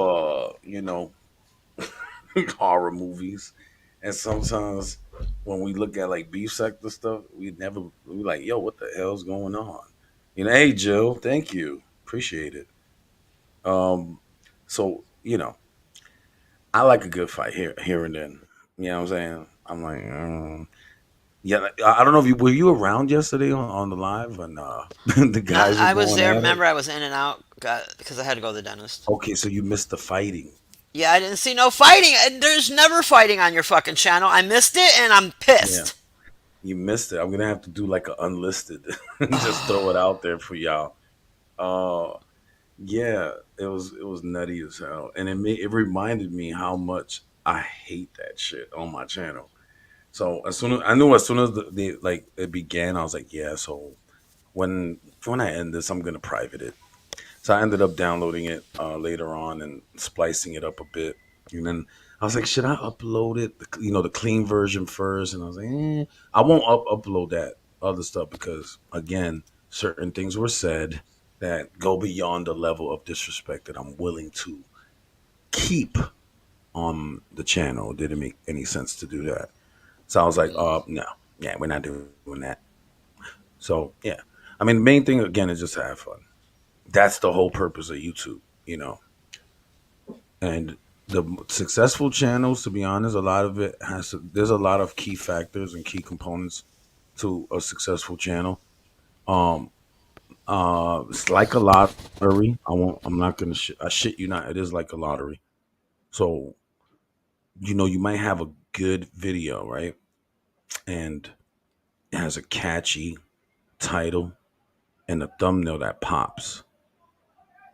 horror movies, and sometimes when we look at like beef sector stuff, we like, yo, what the hell's going on? Hey Joe, thank you, appreciate it. Um, so I like a good fight here and then. You know what I'm saying? I'm like, yeah. I don't know if you were you around yesterday on the live when the Not. guys were I was going there. at it. Remember, I was in and out because I had to go to the dentist. Okay, so you missed the fighting. Yeah, I didn't see no fighting. There's never fighting on your fucking channel. I missed it, and I'm Yeah, pissed. you missed it. I'm gonna have to do like an unlisted, just throw it Oh, out there for y'all. Uh, yeah, it was nutty as hell, and it reminded me how much I hate that shit on my channel. So as soon as like it began, I was like, yeah. So when I end this, I'm gonna private it. So I ended up downloading it later on and splicing it up a bit. And then I was like, should I upload it? The clean version first. And I was like, I won't upload that other stuff because, again, certain things were said that go beyond the level of disrespect that I'm willing to keep on the channel. It didn't make any sense to do that. So I was like, no, yeah, we're not doing that. So, yeah. I mean, the main thing, again, is just to have fun. That's the whole purpose of YouTube. And the successful channels, to be honest, a lot of it there's a lot of key factors and key components to a successful channel. Um, it's like a lottery. I'm not gonna. I shit you not. It is like a lottery. So you might have a good video, right? And it has a catchy title and a thumbnail that pops,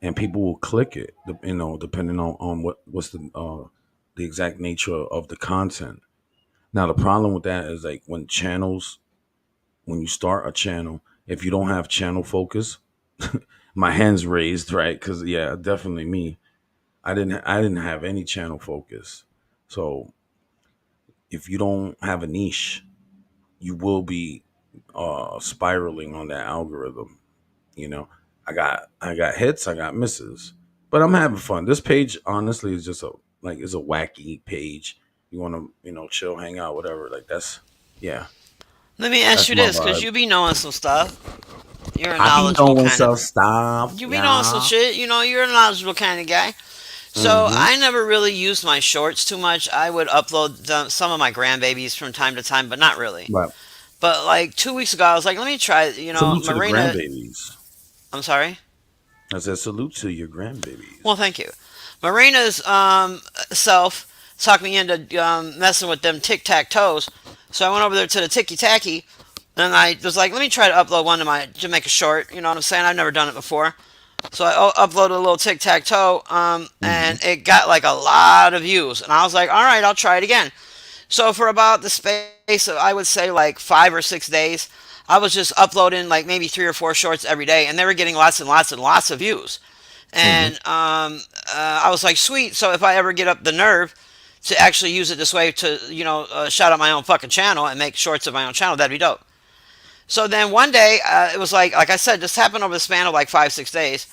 and people will click it. Depending on what's the exact nature of the content. Now the problem with that is like when you start a channel, if you don't have channel focus, my hands raised, right? Because yeah, definitely me. I didn't have any channel focus. So if you don't have a niche, you will be spiraling on that algorithm. You know, I got hits, I got misses, but I'm having fun. This page honestly is just it's a wacky page. You want to chill, hang out, whatever. Like that's yeah. Let me ask That's you my this, cause vibe. you be knowing some stuff. You're a I be knowledgeable knowing kind of. some stuff, You be knowing some yeah. shit. You're a knowledgeable kind of guy. So Mm-hmm. I never really used my shorts too much. I would upload some of my grandbabies from time to time, but not really. Right. But like 2 weeks ago, I was like, let me try. Salute to the Marina. grandbabies. I'm sorry. I said salute to your grandbabies. Well, thank you. Marina's self talked me into messing with them tic tac toes. So I went over there to the ticky tacky, and I was like, let me try to upload one to my Jamaica short. You know what I'm saying? I've never done it before. So I uploaded a little tic tac toe, Mm-hmm. and it got like a lot of views. And I was like, all right, I'll try it again. So for about the space of, I would say, like 5 or 6 days, I was just uploading like maybe 3 or 4 shorts every day, and they were getting lots and lots and lots of views. Mm-hmm. And I was like, sweet. So if I ever get up the nerve to actually use it this way to, shout out my own fucking channel and make shorts of my own channel, that'd be dope. So then one day, it was like I said, this happened over the span of like 5, 6 days.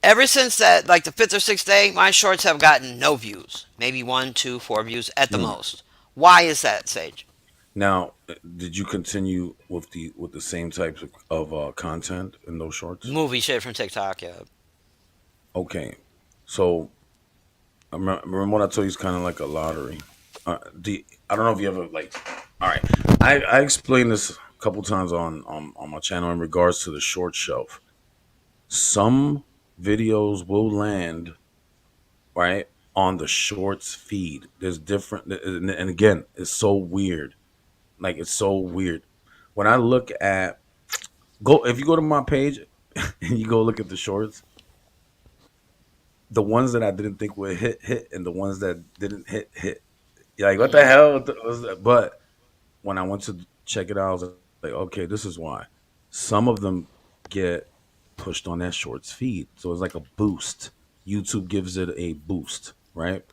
Ever since that, like the fifth or sixth day, my shorts have gotten no views. Maybe one, two, 4 views at the Mm. most. Why is that, Sage? Now, did you continue with the same types of content in those shorts? Movie shit from TikTok, yeah. Okay, so remember what I told you is kind of like a lottery. I don't know if you ever like. All right, I explained this a couple times on my channel in regards to the short shelf. Some videos will land right on the shorts feed. There's different, and again, it's so weird. Like it's so weird. When I look at go, if you go to my page and you go look at the shorts, the ones that I didn't think would hit, and the ones that didn't hit. You're like, what the Hmm. hell was that? But when I went to check it out, I was like, okay, this is why. Some of them get pushed on that shorts feed, so it's like a boost. YouTube gives it a boost, right?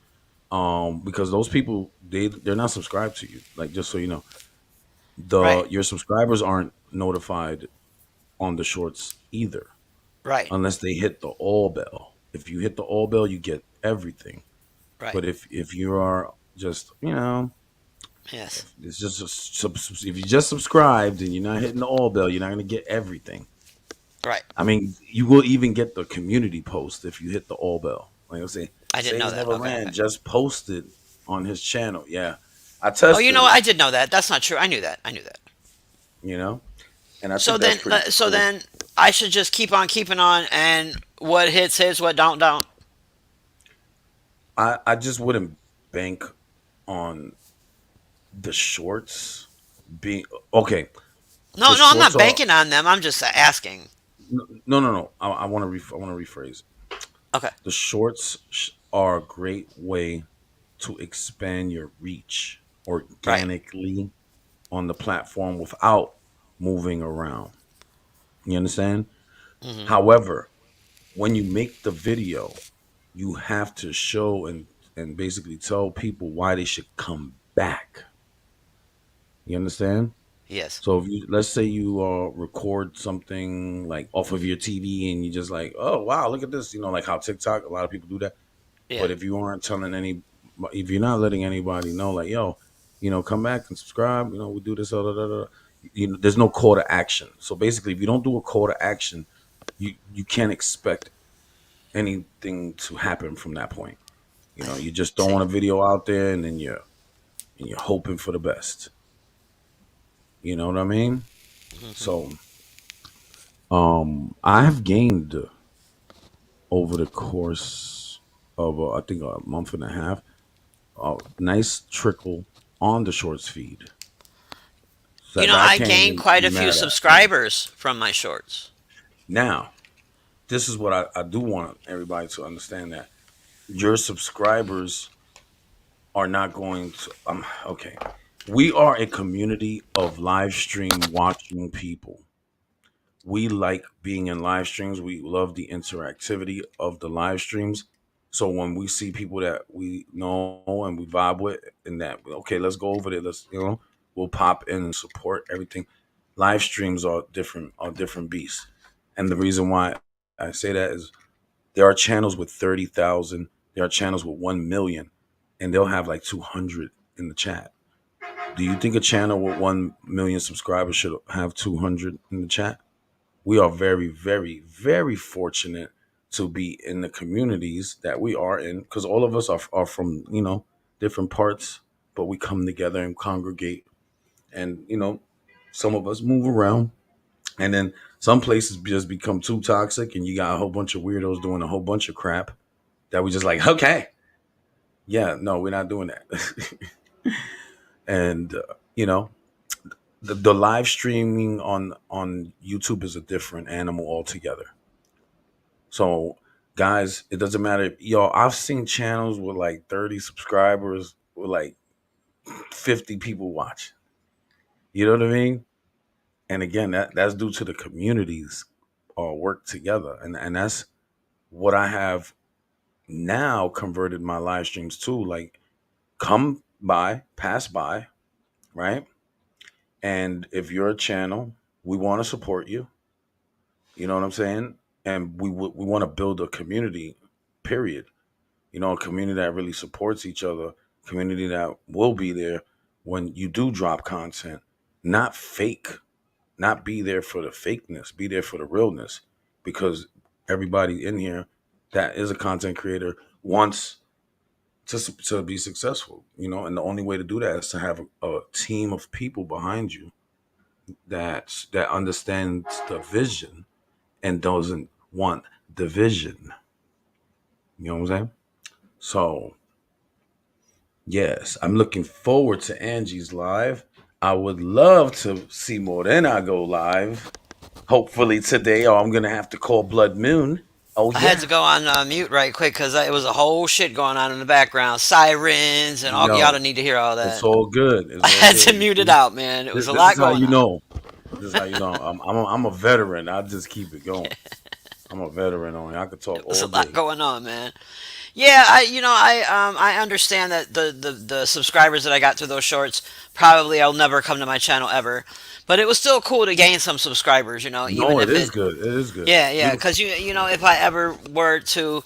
Because those people they're not subscribed to you. Like just so you know, the Right, your subscribers aren't notified on the shorts either, right, unless they hit the all bell. If you hit the all bell, you get everything. right. But if you are just Yes, if it's just if you just subscribed and you're not hitting the all bell, you're not gonna get everything. right. I mean, you will even get the community post if you hit the all bell. Like I say, I didn't know Sage that. Never Okay, Ran okay. just posted on his channel. Yeah, I Oh, you know tested what? it, I did know that. That's not true. I knew that. I knew that. you know, and I So think that's then, pretty so cool. then, I should just keep on keeping on, and what hits hits, what don't. I just wouldn't bank on the shorts being okay. No, The no, I'm shorts not are banking on them. I'm just asking. no. I want to I want to rephrase. Okay. The shorts are a great way to expand your reach Right. organically on the platform without moving around. You understand? Hmm. However, when you make the video, you have to show and basically tell people why they should come back. You understand? Yes. So if you let's say you record something like off of your TV and you just like, oh wow, look at this, like how TikTok, a lot of people do that. Yeah. But if you aren't telling if you're not letting anybody know, like, yo, come back and subscribe, we do this, there's no call to action. So basically, if you don't do a call to action, you can't expect anything to happen from that point. You just See. throwing a video out there and then you're hoping for the best. You know what I mean? Hmm. So, I have gained over the course of I think a month and a half a nice trickle on the shorts feed. So that I I can't gained even quite be a few mad at. Yeah. subscribers from my shorts. Now, this is what I do want everybody to understand that your subscribers are not going to. Okay. We are a community of live stream watching people. We like being in live streams. We love the interactivity of the live streams. So when we see people that we know and we vibe with, and that okay, let's go over there. Let's we'll pop in and support everything. Live streams are different beasts, and the reason why I say that is there are channels with 30,000. There are channels with 1 million, and they'll have like 200 in the chat. Do you think a channel with 1 million subscribers should have 200 in the chat? We are very, very, very fortunate to be in the communities that we are in because all of us are from, different parts, but we come together and congregate. And, some of us move around. And then some places just become too toxic and you got a whole bunch of weirdos doing a whole bunch of crap that we just like, okay, yeah, no, we're not doing that. And, the live streaming on YouTube is a different animal altogether. So, guys, it doesn't matter. Yo, I've seen channels with like 30 subscribers with like 50 people watch. You know what I mean? And again, that's due to the communities all work together. And that's what I have now converted my live streams to. Like, come by, pass by, right? And if you're a channel, we want to support you. You know what I'm saying? And we want to build a community, period. A community that really supports each other, community that will be there when you do drop content, not fake, not be there for the fakeness, be there for the realness, because everybody in here that is a content creator wants to be successful, and the only way to do that is to have a team of people behind you that understands the vision and doesn't want division. You know what I'm saying? So, yes, I'm looking forward to Angie's live. I would love to see more than I go live. Hopefully today, or I'm going to have to call Blood Moon. Oh, I had yeah. to go on mute right quick because it was a whole shit going on in the background, sirens and all. Y'all Yo, don't need to hear all it's that. all good. It's I all had to good. You mute it see? out, man. It was a This lot is how going you on. know. This is how you know. I'm a veteran. I just keep it going. I'm a veteran on it. I could talk It was a all lot day. going on, man. Yeah, I understand that the subscribers that I got through those shorts probably I'll never come to my channel ever, but it was still cool to gain some subscribers, even No, it if is it. good. It is good. Yeah, It's yeah, beautiful. because if I ever were to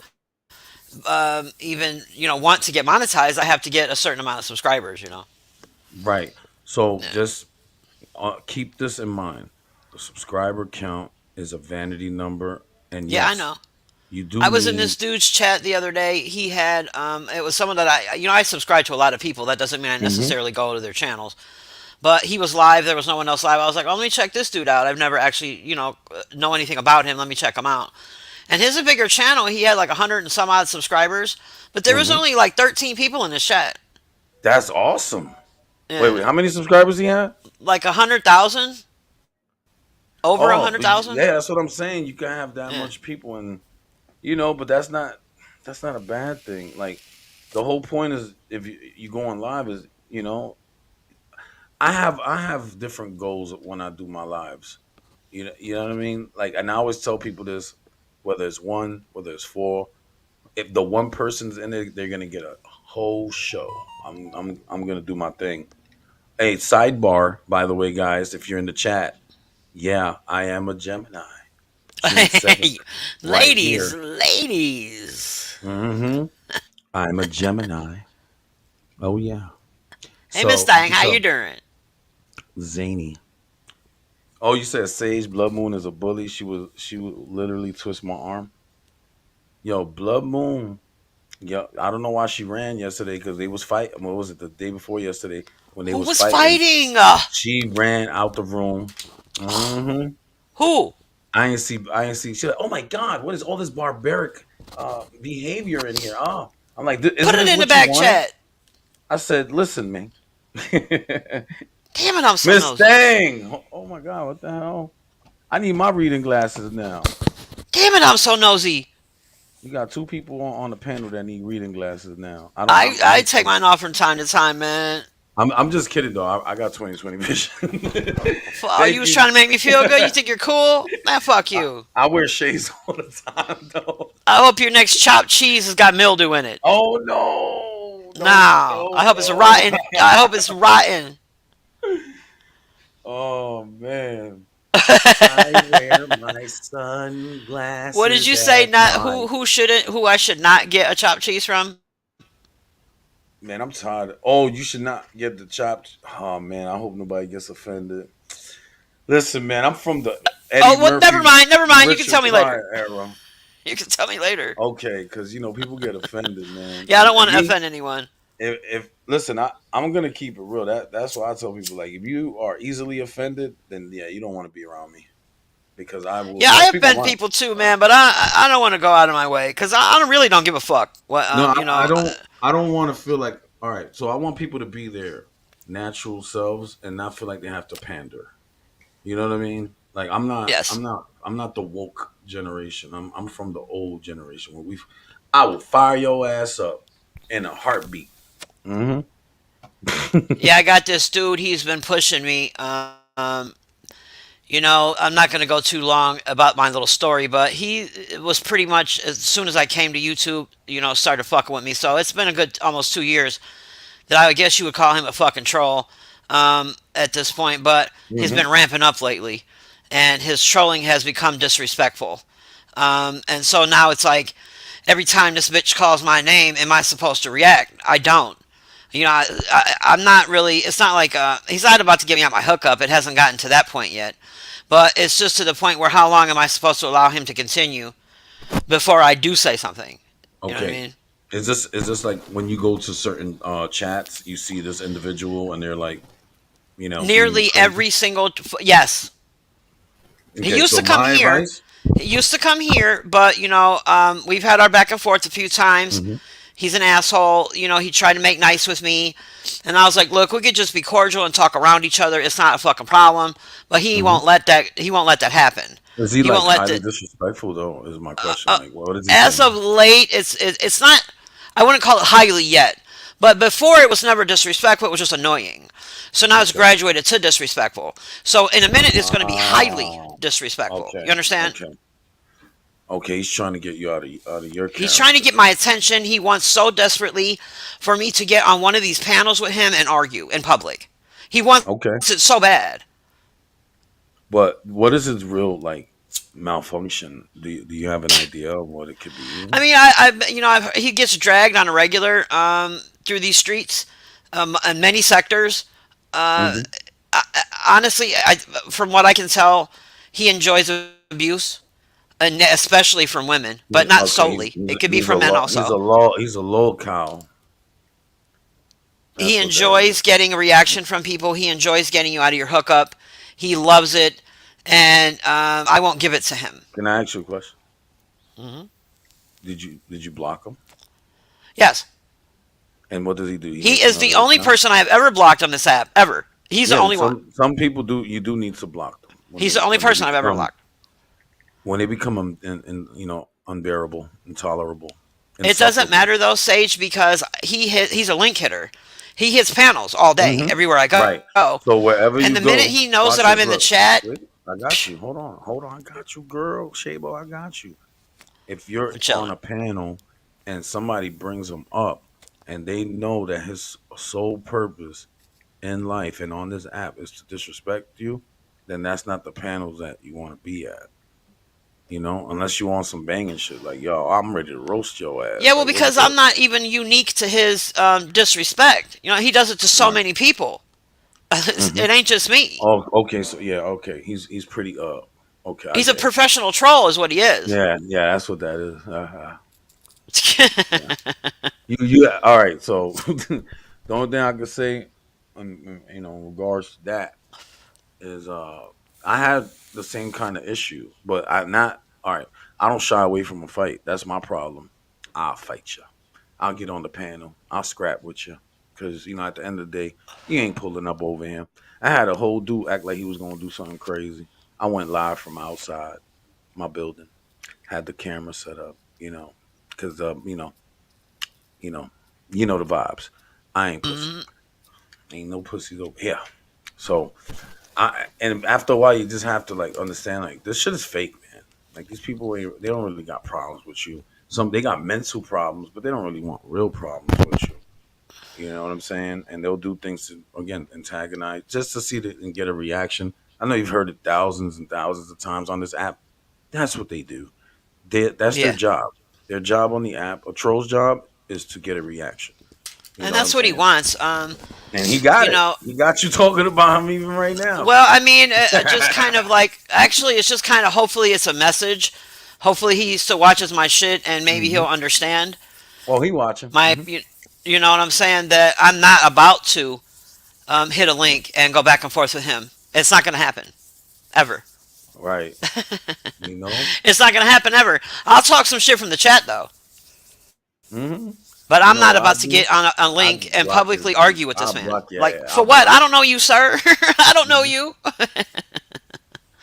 even want to get monetized, I have to get a certain amount of subscribers. Right. So Yeah, just keep this in mind. The subscriber count is a vanity number. And yeah, I yes, know. you do I was in this need. dude's chat the other day. He had it was someone that I subscribe to a lot of people. That doesn't mean I Mhm. necessarily go to their channels. But he was live. There was no one else live. I was like, oh, let me check this dude out. I've never actually, know anything about him. Let me check him out. And his a bigger channel. He had like 100 and some odd subscribers, but there was Mhm. only like 13 people in his chat. That's awesome. Wait. Yeah, How many subscribers he had? like 100,000, over a Oh, hundred thousand. yeah. That's what I'm saying. You can have that Yeah, much people, and but that's not a bad thing. Like the whole point is if you go on live is I have different goals when I do my lives. You know what I mean? Like, and I always tell people this, whether it's one, whether it's four, if the one person's in it, they're gonna get a whole show. I'm gonna do my thing. Hey, sidebar, by the way, guys, if you're in the chat, yeah, I am a Gemini. June 7th, right ladies, here. ladies. Mm-hmm. I'm a Gemini. Oh yeah. Hey, Miss So Thang, how you so doing? zany. Oh, you said Sage Blood Moon is a bully. She would literally twist my arm. Yo, Blood Moon. Yo, I don't know why she ran yesterday because they was fighting. What was it? The day before yesterday when they Who was was fighting, fighting? she ran out the room. Hmm. Who? I ain't see. I ain't see. She like, oh my god, what is all this barbaric behavior in here? Oh, I'm like, Put isn't it this in the what you back wanted? chat. I said, listen, man. Damn it, I'm so Miss nosy. Thang. Oh my god, what the hell? I need my reading glasses now. Damn it, I'm so nosy. You got two people on the panel that need reading glasses now. I don't. I take mine off from time to time, man. I'm just kidding though. I got 20/20 vision. Oh, they you was need. trying to make me feel good? You think you're cool? Man, fuck I, you. I wear shades all the time though. I hope your next chopped cheese has got mildew in it. Oh no! No, I hope it's No! rotten. I hope it's rotten. Oh man! I wear my What did sunglasses you say? at Not night. who shouldn't who I should not get a chopped cheese from? Man, I'm tired. Oh, you should not get the chopped. Oh man, I hope nobody gets offended. Listen, man, I'm from the Eddie Oh, well, never Murphy, mind. Never mind. You can Richard tell me later. Pryor era. You can tell me later. Okay, because people get offended, man. Yeah, I don't And want to me, offend anyone. if listen, I'm gonna keep it real. That's why I tell people, like, if you are easily offended, then yeah, you don't want to be around me because I will. Yeah, I Most people offend want. people too, man. But I don't want to go out of my way because really don't give a fuck. What No, you I know. don't. I don't want to feel like. All right, so I want people to be their natural selves and not feel like they have to pander. You know what I mean? Like I'm not. Yes. I'm not. I'm not the woke generation. I'm from the old generation where we. I will fire your ass up in a heartbeat. Hmm. Yeah, I got this dude. He's been pushing me. I'm not going to go too long about my little story, but he was pretty much as soon as I came to YouTube, started fucking with me. So it's been a good almost 2 years that I guess you would call him a fucking troll at this point, but he's Hmm. been ramping up lately, and his trolling has become disrespectful. And so now it's like every time this bitch calls my name, am I supposed to react? I don't. I'm not really. It's not like he's not about to get me out my hookup. It hasn't gotten to that point yet. But it's just to the point where how long am I supposed to allow him to continue before I do say something? You know what I Okay. mean? Is this like when you go to certain chats, you see this individual and they're like, giving you Nearly crazy? every single yes. He Okay, used so to come my here. advice. He used to come here, but we've had our back and forth a few times. Hmm. He's an asshole. He tried to make nice with me, and I was like, "Look, we could just be cordial and talk around each other. It's not a fucking problem." But he Hmm. won't let that. He won't let that happen. Is he He like won't let highly the. disrespectful though? Is my question. Uh, Like, what is he as saying? of late, it's not. I wouldn't call it highly yet, but before it was never disrespectful. It was just annoying. So now it's Okay. graduated to disrespectful. So in a minute, it's going to be highly Ah. disrespectful. Okay. You understand? Okay. Okay. He's trying to get you out of your He's trying to character. get my attention. He wants so desperately for me to get on one of these panels with him and argue in public. He wants Okay. it so bad. But what is his real like malfunction? Do you have an idea of what it could be? I mean, he gets dragged on a regular through these streets in many sectors. Uh, Hmm. Honestly, from what I can tell, he enjoys abuse, and especially from women, but not Okay. He's solely. he's It could be he's a from men low he's a also. low he's a low cow. He That's what that enjoys is. getting a reaction from people. He enjoys getting you out of your hookup. He loves it, and I won't give it to him. Can I ask you a question? Hmm. Did you block him? Yes, And what does he do? He he makes is the another only account. person I have ever blocked on this app ever. He's the Yeah, only one. some people do. You do need to block them when He's they the only when they person I've ever become blocked. unbearable, intolerable, It doesn't insufferable. matter though, Sage, because he's a link hitter. He hits panels all day, Hmm. everywhere I Right. go. So wherever And you the minute go, he knows that watch I'm this. in the Look, chat, wait, I got you. Hold on. I got you, girl. Shabo, I got you. If you're I'm on chilling. a panel and somebody brings him up, and they know that his sole purpose in life and on this app is to disrespect you, then that's not the panels that you want to be at. Unless you want some banging shit like, yo, I'm ready to roast your Yeah, ass. well, Like, what's because good? I'm not even unique to his disrespect. He does it to so Right. many people. Hmm. It ain't just me. Oh, okay. So yeah, okay. He's pretty. Okay, I He's a get it. professional troll, is what he is. Yeah, yeah. That's what that is. Yeah. You. All right. So the only thing I could say, in regards to that, is I had the same kind of issue, but I not all right. I don't shy away from a fight. That's my problem. I'll fight you. I'll get on the panel. I'll scrap with you because at the end of the day, you ain't pulling up over him. I had a whole dude act like he was gonna do something crazy. I went live from outside my building. Had the camera set up. Because you know, the vibes. I ain't pussy. Mhm. Ain't no pussies over here. So and after a while, you just have to like understand like this shit is fake, man. Like these people, they don't really got problems with you. Some they got mental problems, but they don't really want real problems with you. You know what I'm saying? And they'll do things to again antagonize just to see and get a reaction. I know you've heard it thousands and thousands of times on this app. That's what they do. That's their Yeah. job. Their job on the app, a troll's job, is to get a reaction. You And know what I'm that's what he saying? wants. And he got You it. know, He got you talking about him even right now. well, I mean, just kind of like, actually, it's just kind of, hopefully it's a message. Hopefully he still watches my shit and maybe he'll Hmm. understand Well, he watching. my, you know what I'm saying? That I'm not about to hit a link and go back and forth with him. It's not going to happen. Ever. Right. You know. It's not going to happen ever. I'll talk some shit from the chat though. Hmm. But You I'm know not what I about to do? get on a I link just and block his. publicly argue with this I'll man. block. Yeah, Like, yeah, for I'll what? block. I don't know you, sir. I don't know Mhm. you.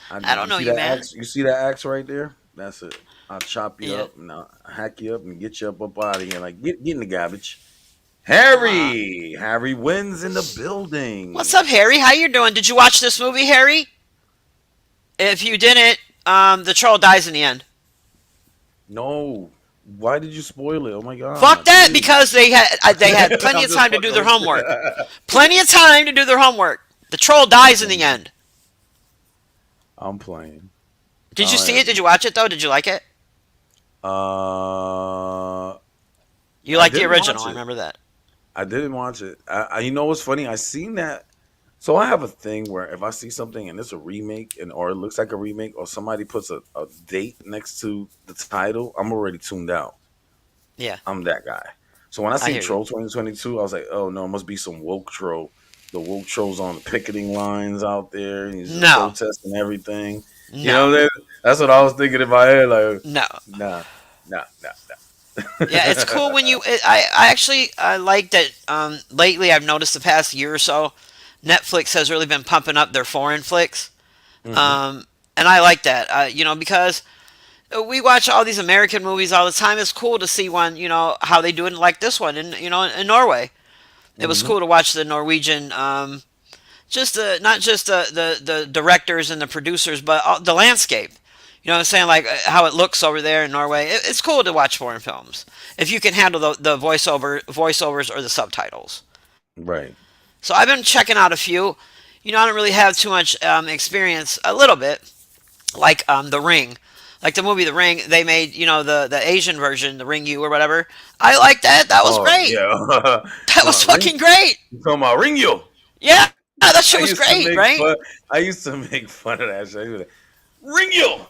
I I do. don't You know see you, that man. axe? You see that axe right there? That's it. I'll chop you Yeah. up and I'll hack you up and get you up out of here. Like get in the garbage. Uh, Harry wins in the what's building. up, Harry? How you doing? Did you watch this movie, Harry? If you didn't, the troll dies in the end. No. Why did you spoil it? Oh my Fuck god, that, dude. because they had plenty I'm of just time to fucking do their with you. homework. Plenty of time to do their homework. The troll dies in the end. I'm playing. Did you Oh see yeah. it? Did you watch it though? Did you like it? Uh, You I liked the didn't original. watch I it. remember that. I didn't watch it. You know what's funny? I seen that. So I have a thing where if I see something and it's a remake and or it looks like a remake or somebody puts a date next to the title, I'm already tuned out. Yeah, I'm that guy. So when I I seen hear you. Troll 2022, I was like, oh no, it must be some woke troll. The woke trolls on the picketing lines out there, and he's just No, protesting everything. You no, know, that's what I was thinking in my head. Like, no. nah, nah, nah, Yeah, it's cool when nah. you. I actually I like that. Lately, I've noticed the past year or so, Netflix has really been pumping up their foreign flicks. Hmm. Um, and I like that. Because we watch all these American movies all the time. It's cool to see one. How they do it like this one in Norway. It was Hmm. cool to watch the Norwegian. Just not just the directors and the producers, but the landscape. You know what I'm saying? Like how it looks over there in Norway. It's cool to watch foreign films if you can handle the voiceovers or the subtitles. Right. So I've been checking out a few. I don't really have too much experience. A little bit, like The Ring, like the movie The Ring. They made the Asian version, The Ring You or whatever. I like that. That was Oh great. yeah. That was fucking great. You talking about Ringo? Yeah, that I shit was used to great, make right? fun. I used to make fun of that shit. Like, Ringo.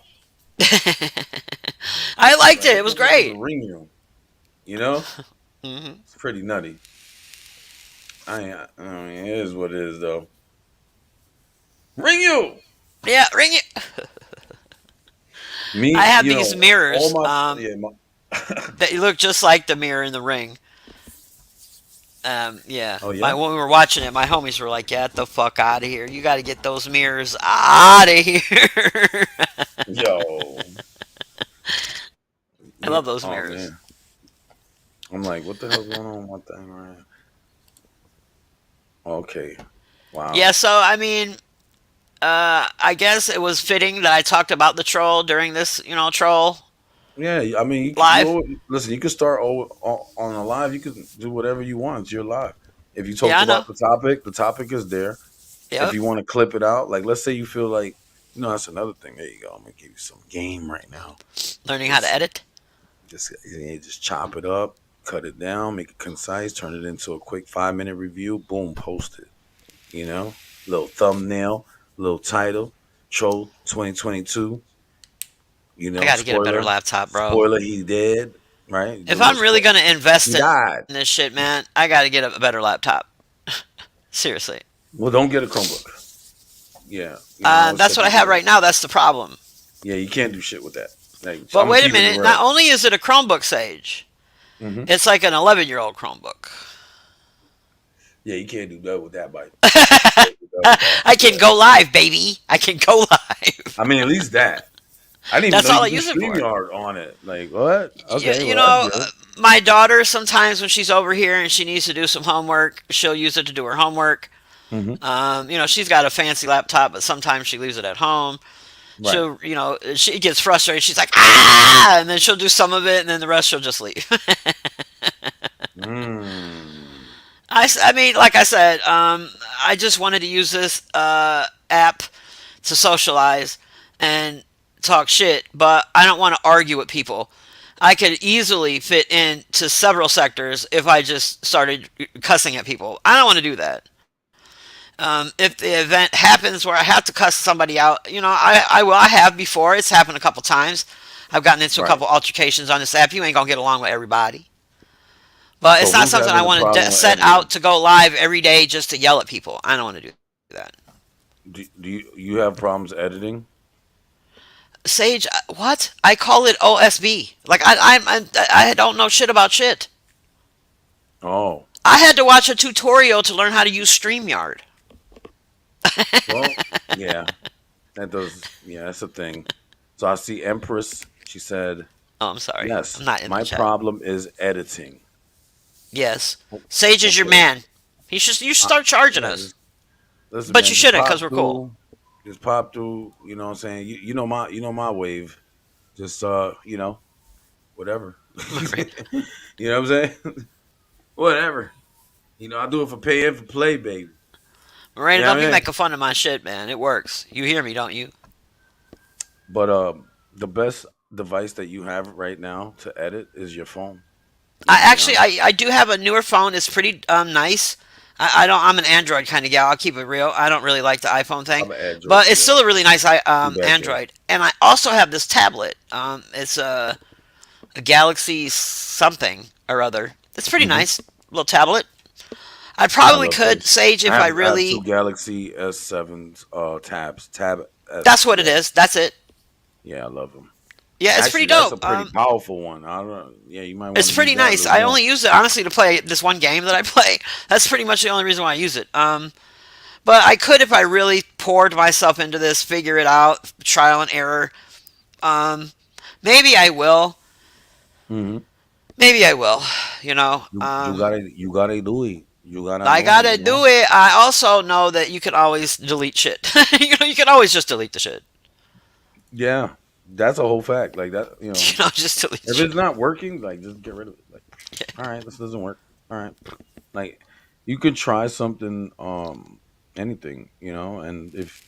I liked Like, it. who It was the fuck is a great. Ringo? You know, Hmm. it's pretty nutty. I mean, it is what it is, though. Ringo. Yeah, Ring It. I Me, have you these know, all mirrors my yeah, my, that look just like the mirror in The Ring. Yeah. oh yeah, When we were watching it, my homies were like, "Get the fuck out of here! You got to get those mirrors out of here." yo, I yeah. love those Oh mirrors. man, I'm like, what the hell's going on with that thing right now? Okay, Yeah. wow. So I mean, I guess it was fitting that I talked about the troll during this, troll Yeah, I mean, live. listen. You can start on a live. You can do whatever you want. It's your live. If you Yeah, talked I know. about the topic is there. If Yep. you want to clip it out, like let's say you feel like, that's another thing. There you go. I'm gonna give you some game right now. Learning how to Just, edit. just chop it up, cut it down, make it concise, turn it into a quick 5 minute review. Boom, post it. Little thumbnail, little title, Troll 2022. I got to get a better Spoiler, laptop, bro. spoiler. He dead. Right? Do If a little I'm really spoiler. gonna invest He in died. this shit, man, I got to get a better laptop. Seriously. Well, don't get a Chromebook. Yeah, I was That's what I checking have you. right now. That's the problem. Yeah, you can't do shit with that. Like, But I'm wait a keeping it minute. Not real. only is it a Chromebook, Sage, Hmm. it's like an 11-year-old Chromebook. Yeah, you can't do that with that bite. Can't do that with that. I can Yeah. go live, baby. I can go live. I mean, at least that. I didn't even That's know all you I could do use it for. StreamYard on it. Like, what? You, Okay, you well, that's know, good. my daughter, sometimes when she's over here and she needs to do some homework, she'll use it to do her homework. Hmm. She's got a fancy laptop, but sometimes she leaves it at home. Right. She gets frustrated. She's like, ah, and then she'll do some of it, and then the rest she'll just leave. Mm. I mean, like I said, I just wanted to use this app to socialize and talk shit, but I don't want to argue with people. I could easily fit into several sectors if I just started cussing at people. I don't want to do that. If the event happens where I have to cuss somebody out, I will. I have before. It's happened a couple times. I've gotten into a Right. couple altercations on this app. You ain't gonna get along with everybody. But So it's not who's something I having a want to problem with set editing? out to go live every day just to yell at people. I don't want to do that. Do you have problems editing? Sage, what? I call it OSB. Like I don't know shit about shit. Oh, I had to watch a tutorial to learn how to use StreamYard. well, yeah, that does. Yeah, that's a thing. So I see Empress. She said, Oh, I'm sorry. "Yes, I'm not in the my chat. problem is editing." Yes. O- Sage is your Okay. man. You should start charging Yeah, us. listen, But you man, just shouldn't because pop we're cool. through. Just pop through. You know what I'm saying? You know my wave. Just whatever. You know what I'm saying? Whatever. I do it for pay and for play, baby. Miranda, Yeah, don't I be mean. making fun of my shit, man. It works. You hear me, don't you? But the best device that you have right now to edit is your phone. I Let's be actually honest. I do have a newer phone. It's pretty nice. I don't. I'm an Android kind of gal. I'll keep it real. I don't really like the iPhone thing, I'm an Android. but it's Yeah, still a really nice do that too. Android. And I also have this tablet. It's a Galaxy something or other. It's pretty Hmm. nice little tablet. I I probably love could those. Sage if I I have two really. Galaxy S7s Tab That's S. what it Yeah, is. That's it. yeah, I love them. Yeah, it's pretty Actually, that's dope. a pretty powerful one. I don't. Yeah, you might want It's to use pretty that a nice. little I more. only use it honestly to play this one game that I play. That's pretty much the only reason why I use it. But I could if I really poured myself into this, figure it out, trial and error. Um, maybe I will. Hmm. Maybe I will. You know. You gotta do it. You gotta I know it. gotta do it. I also know that you can always delete shit. You can always just delete the shit. Yeah, that's a whole fact. Like that. Just delete If it's shit. not working, like just get rid of it. Like, all right, this doesn't work. All right, like you could try something, anything, and if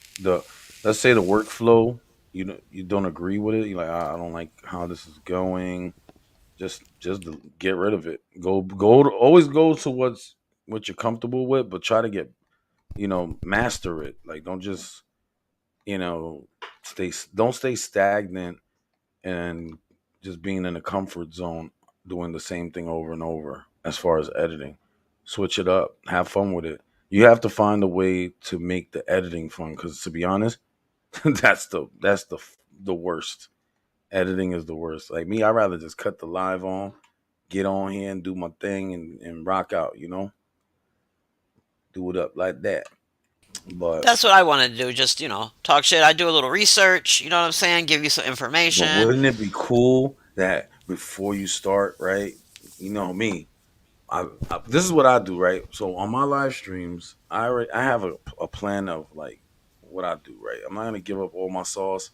let's say the workflow, you don't agree with it. You're like, I don't like how this is going. Just get rid of it. Always go to what you're comfortable with, but try to master it. Like don't just you know don't stay stagnant and just being in a comfort zone doing the same thing over and over as far as editing. Switch it up, have fun with it. You have to find a way to make the editing fun because to be honest, that's the worst. Editing is the worst. Like me, I'd rather just cut the live on, get on here and do my thing and rock out, do it up like that. But That's what I want to do. Just talk shit. I do a little research. You know what I'm saying? Give you some but information. wouldn't it be cool that before you start, right? You know me, this is what I do, right? So on my live streams, I have a plan of like what I do, right? I'm not gonna give up all my sauce,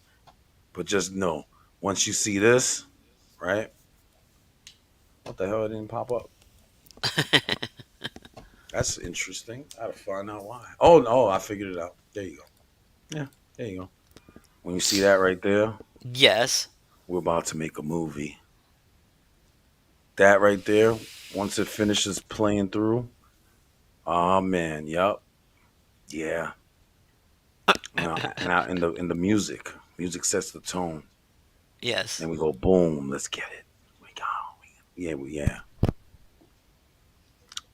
but just know once you see this, right? What the hell? It didn't pop up. That's interesting. I gotta find out why. Oh no, I figured it out. There you go. Yeah, there you go. When you see that right there, Yes. we're about to make a movie. That right there, once it finishes playing through, oh man, yup, yeah. And the music sets the tone. Yes. And we go boom, let's get it. We go, yeah.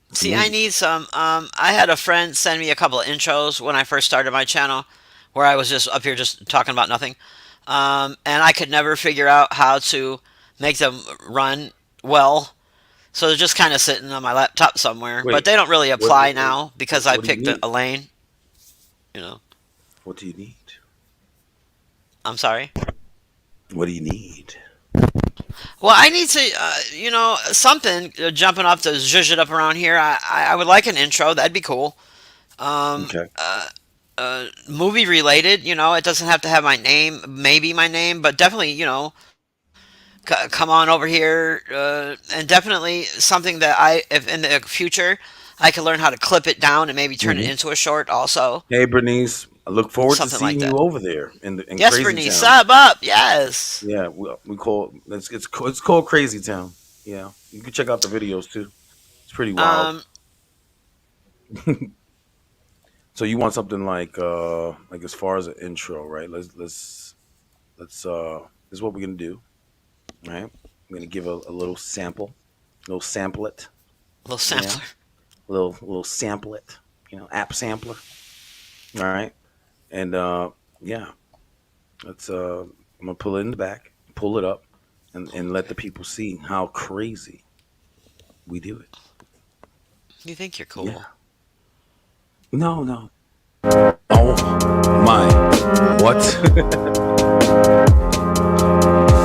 It's See, I music. need some. I had a friend send me a couple of intros when I first started my channel, where I was just up here just talking about nothing, and I could never figure out how to make them run well. So they're just kind of sitting on my laptop somewhere, but Wait, they don't really what apply now because I what do you picked need? a lane. You know, What do you need? I'm sorry. What do you need? Well, I need to, something jumping off to zhuzh it up around here. I would like an intro. That'd be cool. Um, Okay. uh, Movie related. It doesn't have to have my name, maybe my name, but definitely, come on over here, and definitely something that if in the future, I could learn how to clip it down and maybe turn it Hmm. into a short also. Hey, Bernice. I look forward to something like seeing you that. over there in Yes, Crazy Bernice, Town. sub up. Yes. Yeah, we call it's called Crazy Town. Yeah, you can check out the videos too. It's pretty wild. Um, So you want something like as far as an intro, right? Let's this is what we're gonna do, right? I'm gonna give a little sample, little samplet, little yeah, sampler. little samplet, app sampler, all right? And yeah, let's I'm gonna pull it in the back, pull it up, and let the people see how crazy we do it. You think you're Yeah. cool? No, no. Oh my. What?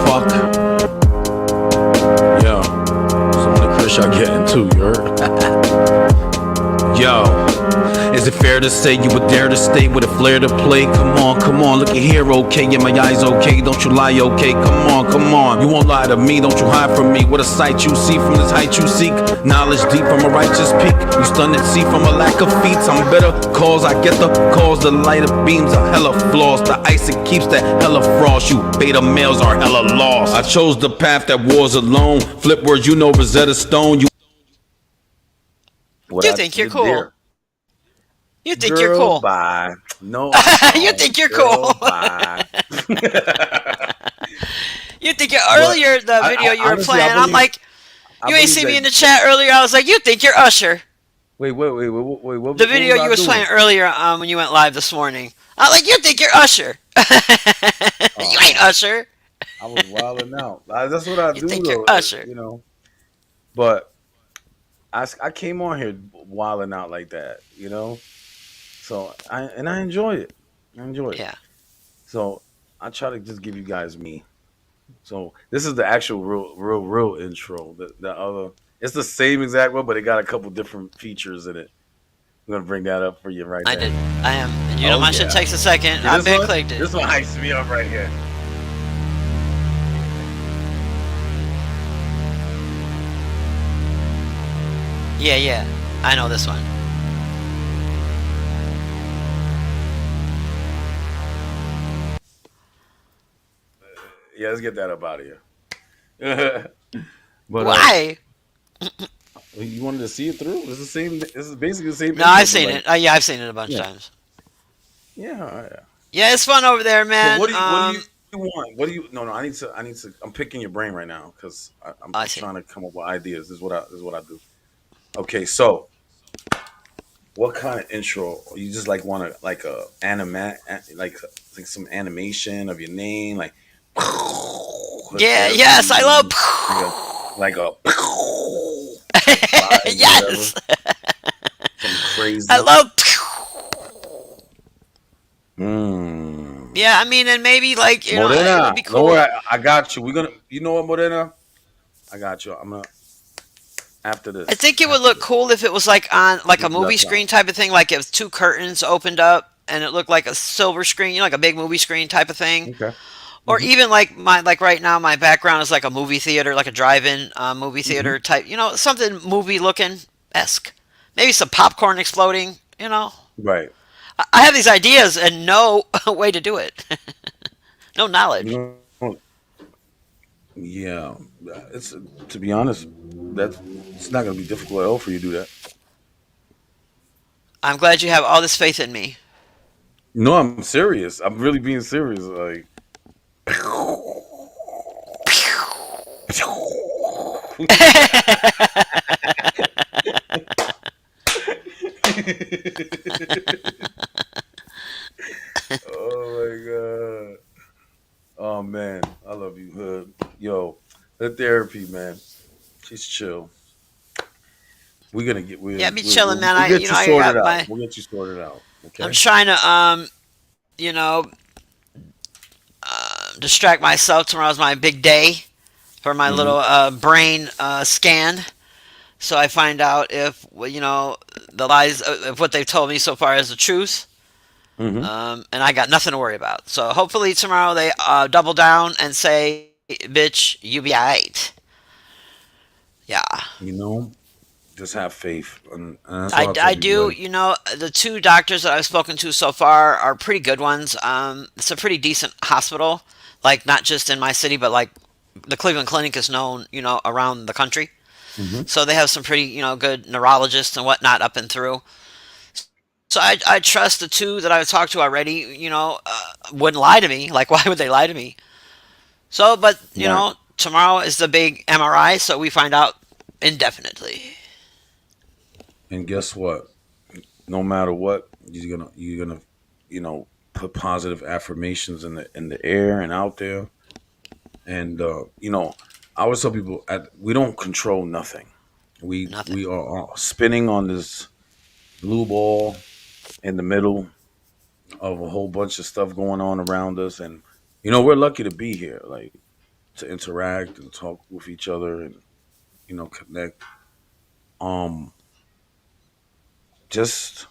Fuck. Yo. Some of the Chris y'all getting too, you heard? Yo. Is it fair to say you would dare to stay with a flair to play? Come on, look at here, okay? Yeah, my eyes okay, don't you lie, okay? Come on, you won't lie to me, don't you hide from me. What a sight you see from this height you seek. Knowledge deep from a righteous peak. You stunned at sea from a lack of feats. I'm better cause I get the cause. The light of beams are hella flaws. The ice it keeps that hella frost. You beta males are hella lost. I chose the path that wars alone. Flip words, you know Rosetta Stone. What You I think you're did cool? there. You think you're Girl, cool? bye. No, I don't. You think you're Girl, cool? bye. You think you're But earlier the video I you were honestly, playing? I'm like, I you ain't believe see me in that. the chat earlier. I was like, you think you're Usher? Wait. What The was video I you was doing? playing earlier when you went live this morning. I'm like, you think you're Usher? You ain't Oh, Usher. I was wilding out. That's what I You do, think you're though. Usher? But I came on here wilding out like that. So I enjoy it. I enjoy it. Yeah, So I try to just give you guys me. So this is the actual real intro. The other, it's the same exact one, but it got a couple different features in it. I'm gonna bring that up for you right I now. did. I am. And you know Oh my shit yeah. takes a second. See I've this been one? clicked it. This one hypes me up right here. Yeah. I know this one. Yeah, let's get that up out of here. But Why? you wanted to see it through? It's the same. This is basically the same No, intro, I've but seen like, it. Yeah, I've seen it a bunch of yeah, times. yeah. Yeah, it's fun over there, So man. what do you want? What do you? No. I need to. I'm picking your brain right now because I'm I just see. trying to come up with ideas. This is what I do. Okay, so what kind of intro? You just like want to like a like some animation of your name, like Yeah, yes, I love. therapy, like a like vibes or whatever. Yes, Some I crazy. love. Mm. Yeah, I mean, and maybe like it would Morena, be don't cool. worry, I got you. We're gonna, you know what, Morena? I got you. I'm gonna after I this. think it would After look this, cool if it was like on like a get you movie outside. screen type of thing, like if two curtains opened up and it looked like a silver screen, like a big movie screen type of thing. Okay. Or hmm even like right now my background is like a movie theater, like a drive-in movie hmm theater type, something movie looking esque. Maybe some popcorn exploding. Right. I have these ideas and no way to do it. No knowledge. You know. Yeah. It's to be honest, that's it's not gonna be difficult at all for you to do that. I'm glad you have all this faith in me. No, I'm serious. I'm really being serious. Like. Oh my god. Oh man, I love you, Hood. Yo, the therapy, man. She's chill. We're gonna get Yeah, be chilling, man. we'll get you I sorted got out. my. We'll get you sorted out. I'm Okay. trying to you know, distract myself. Tomorrow's my big day for my Mm-hmm. little brain scan. So I find out if the lies, if what they've told me so far is the truth. Mm-hmm. And I got nothing to worry about. So hopefully tomorrow they double down and say, "Bitch, you be alright." Yeah. You know, just have faith, and that's all I, I tell I do. everybody. You know, the two doctors that I've spoken to so far are pretty good ones. It's a pretty decent hospital, like not just in my city, but like the Cleveland Clinic is known, you know, around the country. Hmm. So they have some pretty, you know, good neurologists and whatnot up and through. So I trust the two that I've talked to already. You know, wouldn't lie to me. Like, why would they lie to me? So, but you Right. know, tomorrow is the big MRI, so we find out indefinitely. And guess what? No matter what, you're gonna put positive affirmations in the air and out there. And I always tell people we don't control nothing. Nothing. We are all spinning on this blue ball in the middle of a whole bunch of stuff going on around us, and we're lucky to be here, like to interact and talk with each other and connect. Um, just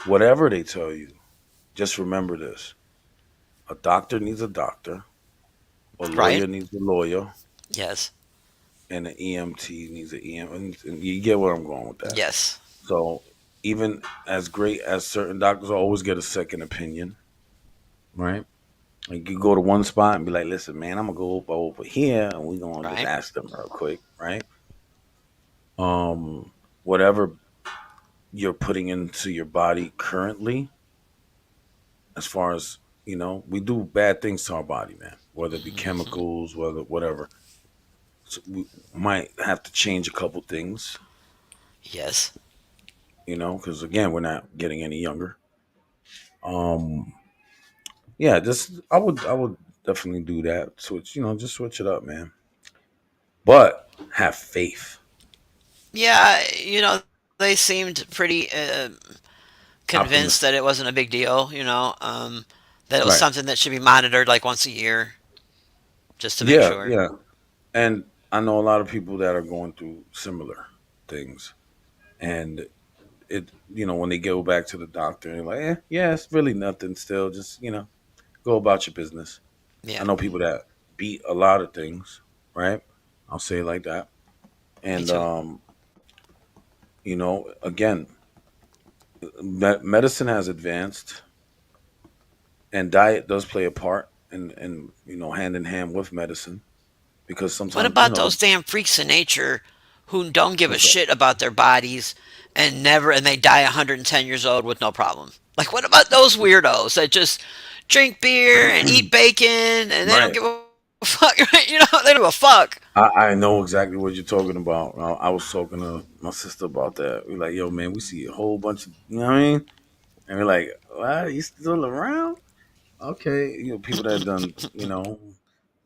whatever they tell you, just remember this: a doctor needs a doctor, a Right? lawyer needs a lawyer, Yes. and an EMT needs an EM. And you get where I'm going with that. Yes. So even as great as certain doctors always get a second opinion, right? Like you go to one spot and be like, "Listen, man, I'm gonna go over here, and we're gonna just Right? ask them real quick, right?" Whatever you're putting into your body currently, as far as we do bad things to our body, man. Whether it be chemicals, whether whatever, so we might have to change a couple things, Yes. because again, we're not getting any younger. Um, yeah, just I would definitely do that. Switch, just switch it up, man. But have faith, Yeah, you know, they seemed pretty convinced that optimistic. it wasn't a big deal, you know, that it was Right. something that should be monitored like once a year just to make Yeah, sure. yeah. And I know a lot of people that are going through similar things. And when they go back to the doctor and they're like, yeah, it's really nothing still. Just, go about your business. I Yeah, know people that beat a lot of things, right? I'll say it like that. me And, too. again, medicine has advanced and diet does play a part hand in hand with medicine because What sometimes, about those damn freaks of nature who don't give a what's up? shit about their bodies and they die 110 years old with no problem? Like, what about those weirdos that just drink beer and eat bacon and they don't Right. give a fuck, right? You know, they don't give a fuck. I know exactly what you're talking about. I was talking to my sister about that. We're like, yo, man, we see a whole bunch of, what I mean? And we're like, what? You still around? Okay. People that done,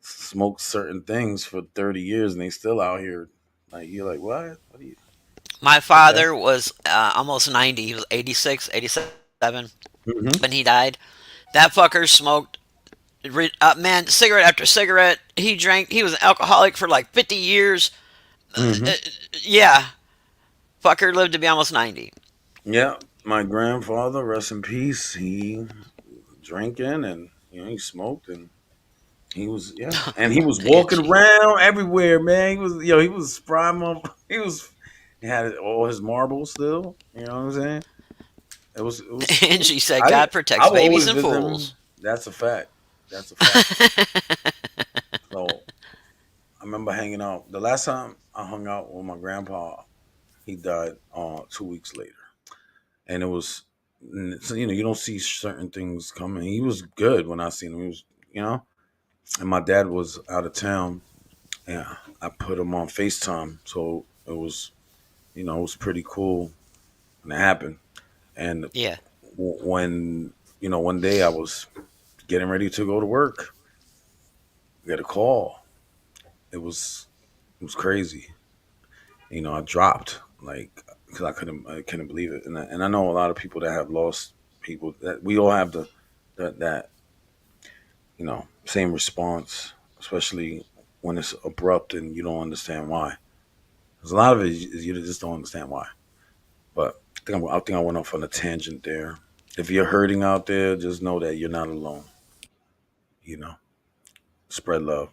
smoked certain things for 30 years and they still out here. Like, you're like, what? What are you? My Okay. father was almost 90. He was 86, 87 Hmm. when he died. That fucker smoked, man, cigarette after cigarette. He drank, he was an alcoholic for like 50 years. Hmm. Uh, yeah, fucker lived to be almost 90. Yeah. My grandfather, rest in peace, he drinking and, he smoked and he was, yeah, and he was walking Itchy. around everywhere, man. He was prime up. He had all his marbles still. You know what I'm saying? And she said, I God didn't. I protects would babies always and visit him. fools. That's a fact. That's a fact. So I remember hanging out. The last time I hung out with my grandpa, he died 2 weeks later, and it was. So, you don't see certain things coming. He was good when I seen him. He was, and my dad was out of town. Yeah, I put him on FaceTime, so it was pretty cool when it happened. And Yeah. when one day I was getting ready to go to work, I got a call. It was crazy. I dropped like because I couldn't believe it, and I know a lot of people that have lost people. That we all have that same response, especially when it's abrupt and you don't understand why. Because a lot of it is you just don't understand why. But I think I went off on a tangent there. If you're hurting out there, just know that you're not alone. You know, spread love.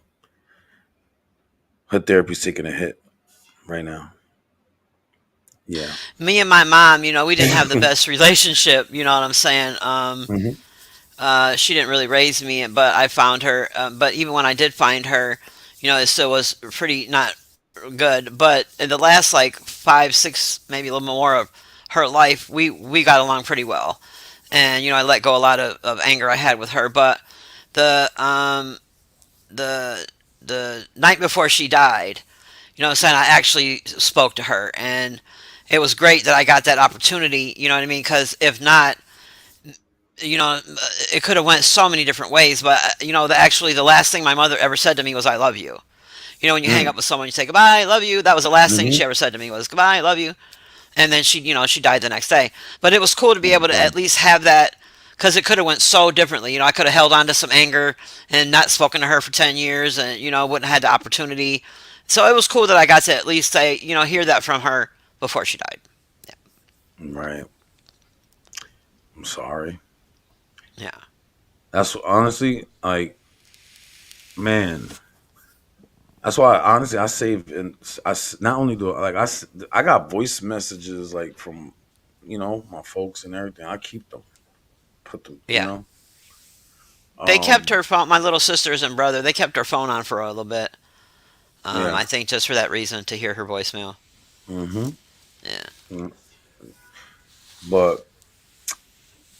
Her therapy's taking a hit right now. Yeah. Me and my mom, we didn't have the best relationship. You know what I'm saying? Hmm. She didn't really raise me, but I found her. But even when I did find her, it still was pretty not good. But in the last like 5, 6, maybe a little more of her life, we got along pretty well. And I let go a lot of anger I had with her. But the the the night before she died, what I'm saying, I actually spoke to her, and it was great that I got that opportunity. You know what I mean? Because if not, you know, it could have went so many different ways. But actually, the last thing my mother ever said to me was, "I love you." When you hang up with someone, you say goodbye, I love you. That was the last thing Hmm. she ever said to me was goodbye, I love you. And then she died the next day. But it was cool to be able to Right. at least have that, because it could have went so differently. I could have held on to some anger and not spoken to her for 10 years, and wouldn't have had the opportunity. So it was cool that I got to at least say, hear that from her before she died. Right. I'm sorry. Yeah. That's honestly like, man. That's why honestly I save and not only do I got voice messages like from my folks and everything. I keep them, put them. Yeah. They kept Um. her phone. My little sisters and brother, they kept her phone on for a little bit. Yeah. I think just for that reason, to hear her voicemail. Hmm. Yeah. But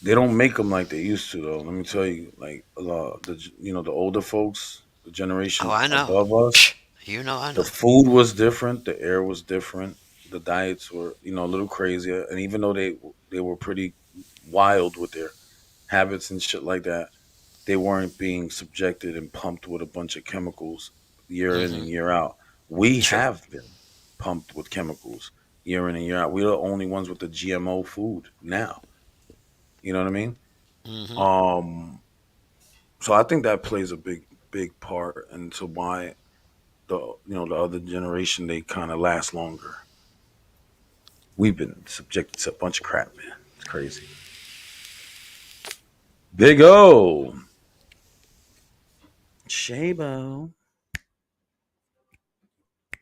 they don't make them like they used to, though. Let me tell you, like the older folks, the Oh, generation I know. above us, Psh, I the know. food was different, the air was different, the diets were a little crazier, and even though they were pretty wild with their habits and shit like that, they weren't being subjected and pumped with a bunch of chemicals year in Hmm. and year out. We True. have been pumped with chemicals year in and year out. We're the only ones with the GMO food now. You know what I mean? Hmm. Um, so I think that plays a big part into why the other generation they kind of last longer. We've been subjected to a bunch of crap, man. It's crazy. Big O, Shabo.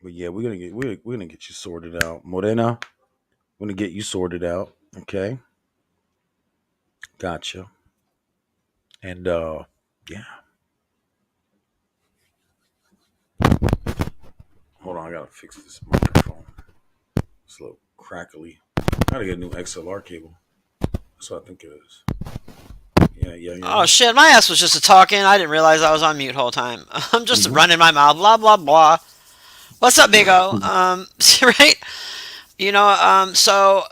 But yeah, we're gonna get you sorted out, Morena. We're gonna get you sorted out. Okay, gotcha. And yeah. Hold on, I gotta fix this microphone. It's a little crackly. I gotta get a new XLR cable. That's what I think it is. Yeah, yeah, Oh yeah. shit, my ass was just talking. I didn't realize I was on mute whole time. I'm just Mm-hmm. running my mouth, blah blah blah. What's up, Big O? Right? So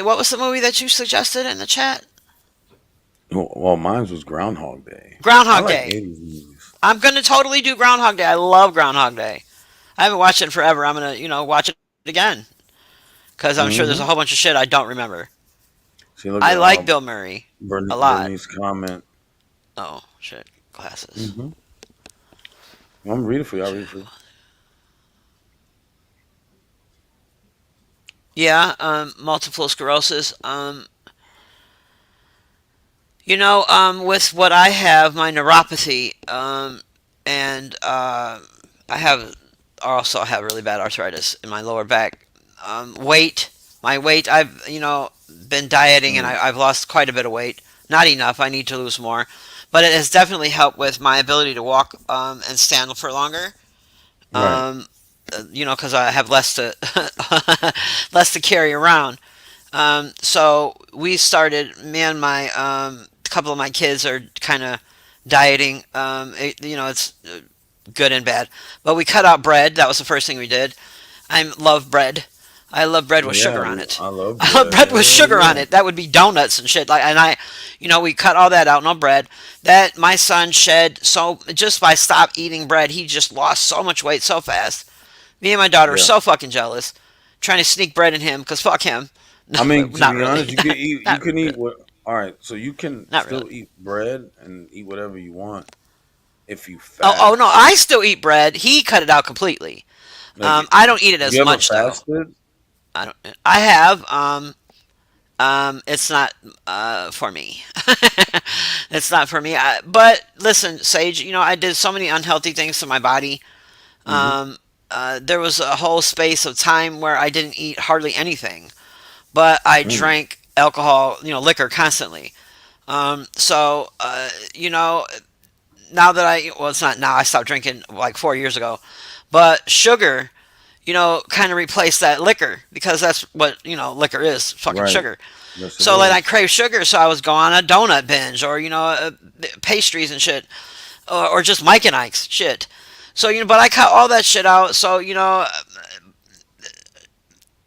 what was the movie that you suggested in the chat? Well, mine was Groundhog Day. I Groundhog like Day. 80s movies. I'm gonna totally do Groundhog Day. I love Groundhog Day. I haven't watched it in forever. I'm gonna, watch it again because I'm sure there's a Mm-hmm. whole bunch of shit I don't remember. See, look I at like Bill Murray a lot. Bernice comment. Oh shit, glasses. Mm-hmm. I'm reading for you. I'll read it for you. Yeah, multiple sclerosis. With what I have, my neuropathy, and I have also have really bad arthritis in my lower back. Weight, my weight, I've been dieting and Mm. I've lost quite a bit of weight. Not enough. I need to lose more, but it has definitely helped with my ability to walk and stand for longer. Right. Um, because I have less to less to carry around. So we started. Me and my couple of my kids are kind of dieting. It's good and bad. But we cut out bread. That was the first thing we did. I love bread. I love bread with Yeah, sugar on it. I love I love bread. bread with Hell sugar on yeah. it. That would be donuts and shit. We cut all that out. No bread. That my son shed so just by stop eating bread, he just lost so much weight so fast. Me and my daughter are Yeah. so fucking jealous, trying to sneak bread in him because fuck him. No, I mean, to not be really. honest, you can eat. You Not can really. eat what? All right. So you can Not really. still eat bread and eat whatever you want if you Oh no, fast. I still eat bread. He cut it out completely. Like, I don't eat it as you ever much though. fasted? I don't. I have. It's not for me. It's not for me. But listen, Sage. I did so many unhealthy things to my body. Mm-hmm. Um, there was a whole space of time where I didn't eat hardly anything, but I Mm, drank alcohol, liquor constantly. So, now that well, it's not now, I stopped drinking like 4 years ago, but sugar, kind of replaced that liquor because that's what, liquor is fucking right. sugar. Yes, it So, like, I is. crave sugar, so I was going on a donut binge or, pastries and shit, or just Mike and Ike's shit. So, but I cut all that shit out. So,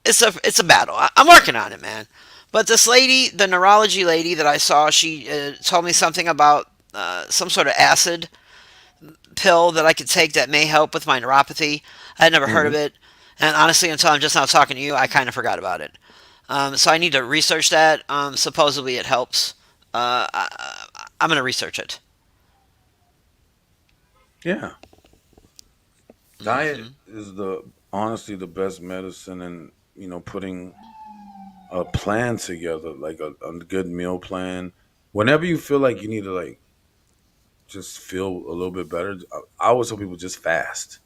it's a battle. I'm working on it, man. But this lady, the neurology lady that I saw, she told me something about some sort of acid pill that I could take that may help with my neuropathy. I had never heard of Hmm. it, and honestly, until I'm just now talking to you, I kind of forgot about it. So I need to research that. Supposedly, it helps. I'm gonna research it. Yeah, diet Hmm. is the honestly the best medicine, and putting a plan together, like a good meal plan. Whenever you feel like you need to like just feel a little bit better, I always tell people just fast.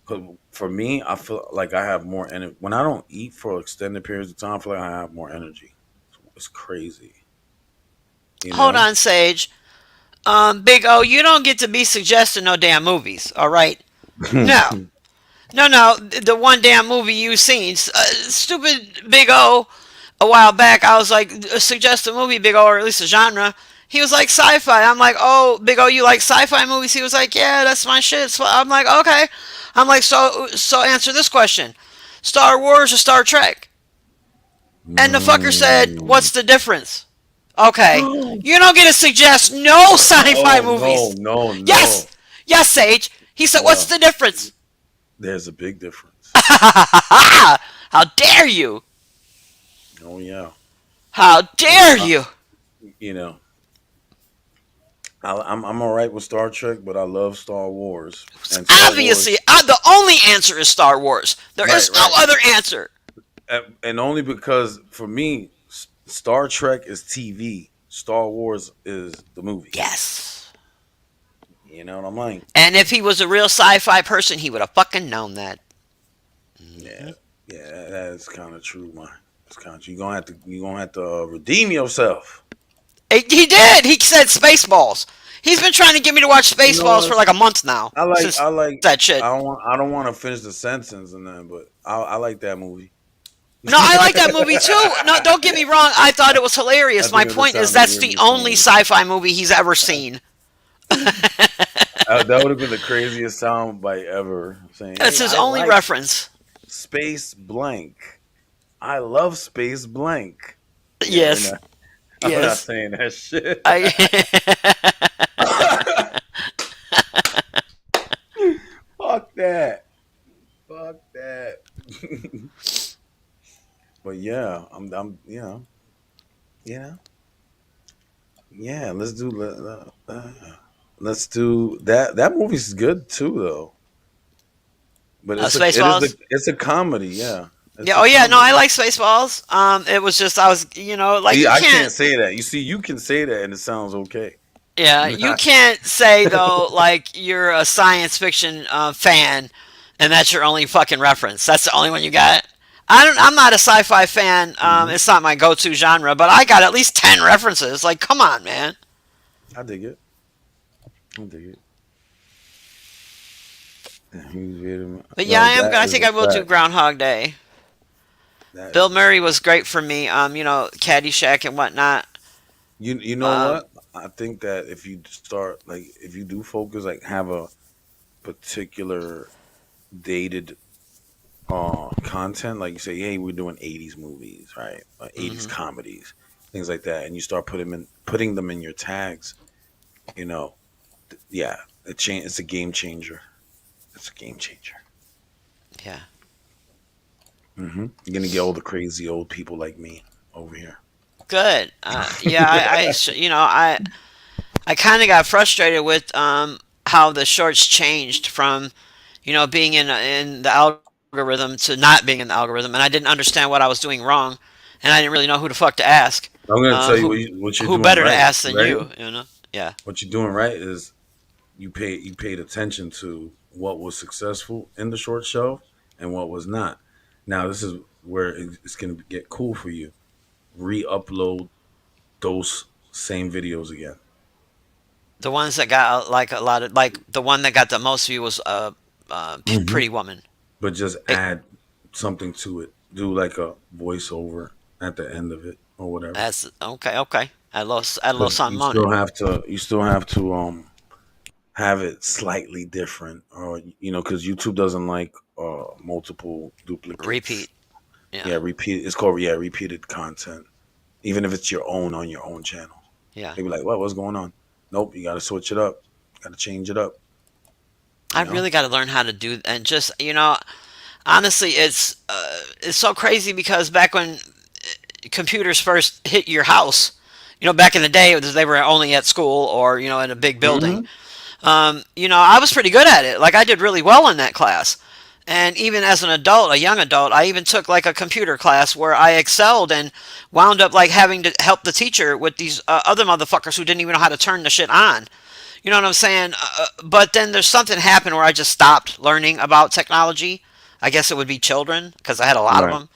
'Cause for me, I feel like I have more energy when I don't eat for extended periods of time. I feel like I have more energy. It's crazy, you Hold know. on, Sage. Big O, you don't get to be suggesting no damn movies. All right? No. No, no, the one damn movie you seen, stupid Big O. A while back, I was like, suggest a movie, Big O, or at least a genre. He was like sci-fi. I'm like, oh, Big O, you like sci-fi movies? He was like, yeah, that's my shit. So I'm like, okay. I'm like, so answer this question: Star Wars or Star Trek? And the fucker said, Mm. what's the difference? Okay, you don't get to suggest no sci-fi Oh no, movies. no, Yes, no. yes, Sage. He said, what's Well, the difference? there's a big difference. How dare you? Oh yeah. How Well, dare you? you know, I'm all right with Star Trek, but I love Star Wars and Star Obviously, Wars. the only answer is Star Wars. There Right, is no right. other answer. And only because for me, Star Trek is TV, Star Wars is the movies. Yes. You know what I'm like? And if he was a real sci-fi person, he would have fucking known that. Yeah, yeah, that's kind of true, man. It's kind of true. You gonna have to redeem yourself. He did. He said Spaceballs. He's been trying to get me to watch You know Spaceballs what? for like a month now I since like. that shit. I don't want to finish the sentence and then, but I like that movie. No, I like that movie too. No, don't get me wrong. I thought it was I hilarious. My think it just point is sounded that's the really only funny. sci-fi movie he's ever seen. That would have been the craziest sound bite ever. Saying, That's "Hey, his I only like reference. space blank. I love space blank." Yeah, Yes. we're not Yes. saying that shit. I Fuck that. Fuck that. But yeah, you know, yeah. Let's do that. That movie's good too, though. But Spaceballs. it's a comedy. Yeah, Yeah. it's a Oh yeah. No, I comedy. like Spaceballs. It was just I was like See, you I can't. can't say that. You see, you can say that, and it sounds okay. Yeah, you can't say though like you're a science fiction fan, and that's your only fucking reference. That's the only one you got. I'm not a sci-fi fan. Mhm. It's not my go-to genre, but I got at least 10 references. Like, come on, man. I dig it. I dig it. But yeah, I No, am. that I is think a I will do fact. Groundhog Day. That Bill is a Murray fact. was great for me. Caddyshack and whatnot. You know Um, what? I think that if you start like if you do focus like have a particular dated content like you say, hey, we're doing 80s movies, right? 80s mhm. comedies, things like that, and you start putting them in your tags, you know, yeah, it's a game changer. It's a game changer. Yeah. You're gonna get all the crazy old people like me over here. Good. Yeah, I kind of got frustrated with how the shorts changed from being in the algorithm to not being in the algorithm, and I didn't understand what I was doing wrong, and I didn't really know who the fuck to ask. I'm gonna tell you Who what you're who doing better to right. ask You than ready? you? You know? Yeah. What you're doing right is you paid attention to what was successful in the short shelf and what was not. Now this is where it's going to get cool for you. Re-upload those same videos again. The ones that got like a lot of like the one that got the most view was Hmm. Pretty Woman. But just It, add something to it. Do like a voiceover at the end of it or whatever. that's okay. Okay, add a little Because something on it. you still have to have it slightly different, or because YouTube doesn't like multiple duplicates. Repeat. Yeah, Yeah, repeat. It's called repeated content. Even if it's your own on your own channel, yeah. they be like, "What's going on?" Nope, you got to switch it up. Got to change it up. I You know. really got to learn how to do and just honestly, it's so crazy because back when computers first hit your house, back in the day, they were only at school or in a big building. Hmm. I was pretty good at it. Like I did really well in that class. And even as an adult, a young adult, I even took like a computer class where I excelled and wound up like having to help the teacher with these other motherfuckers who didn't even know how to turn the shit on. You know what I'm saying? But then there's something happened where I just stopped learning about technology. I guess it would be children because I had a lot of Right. them.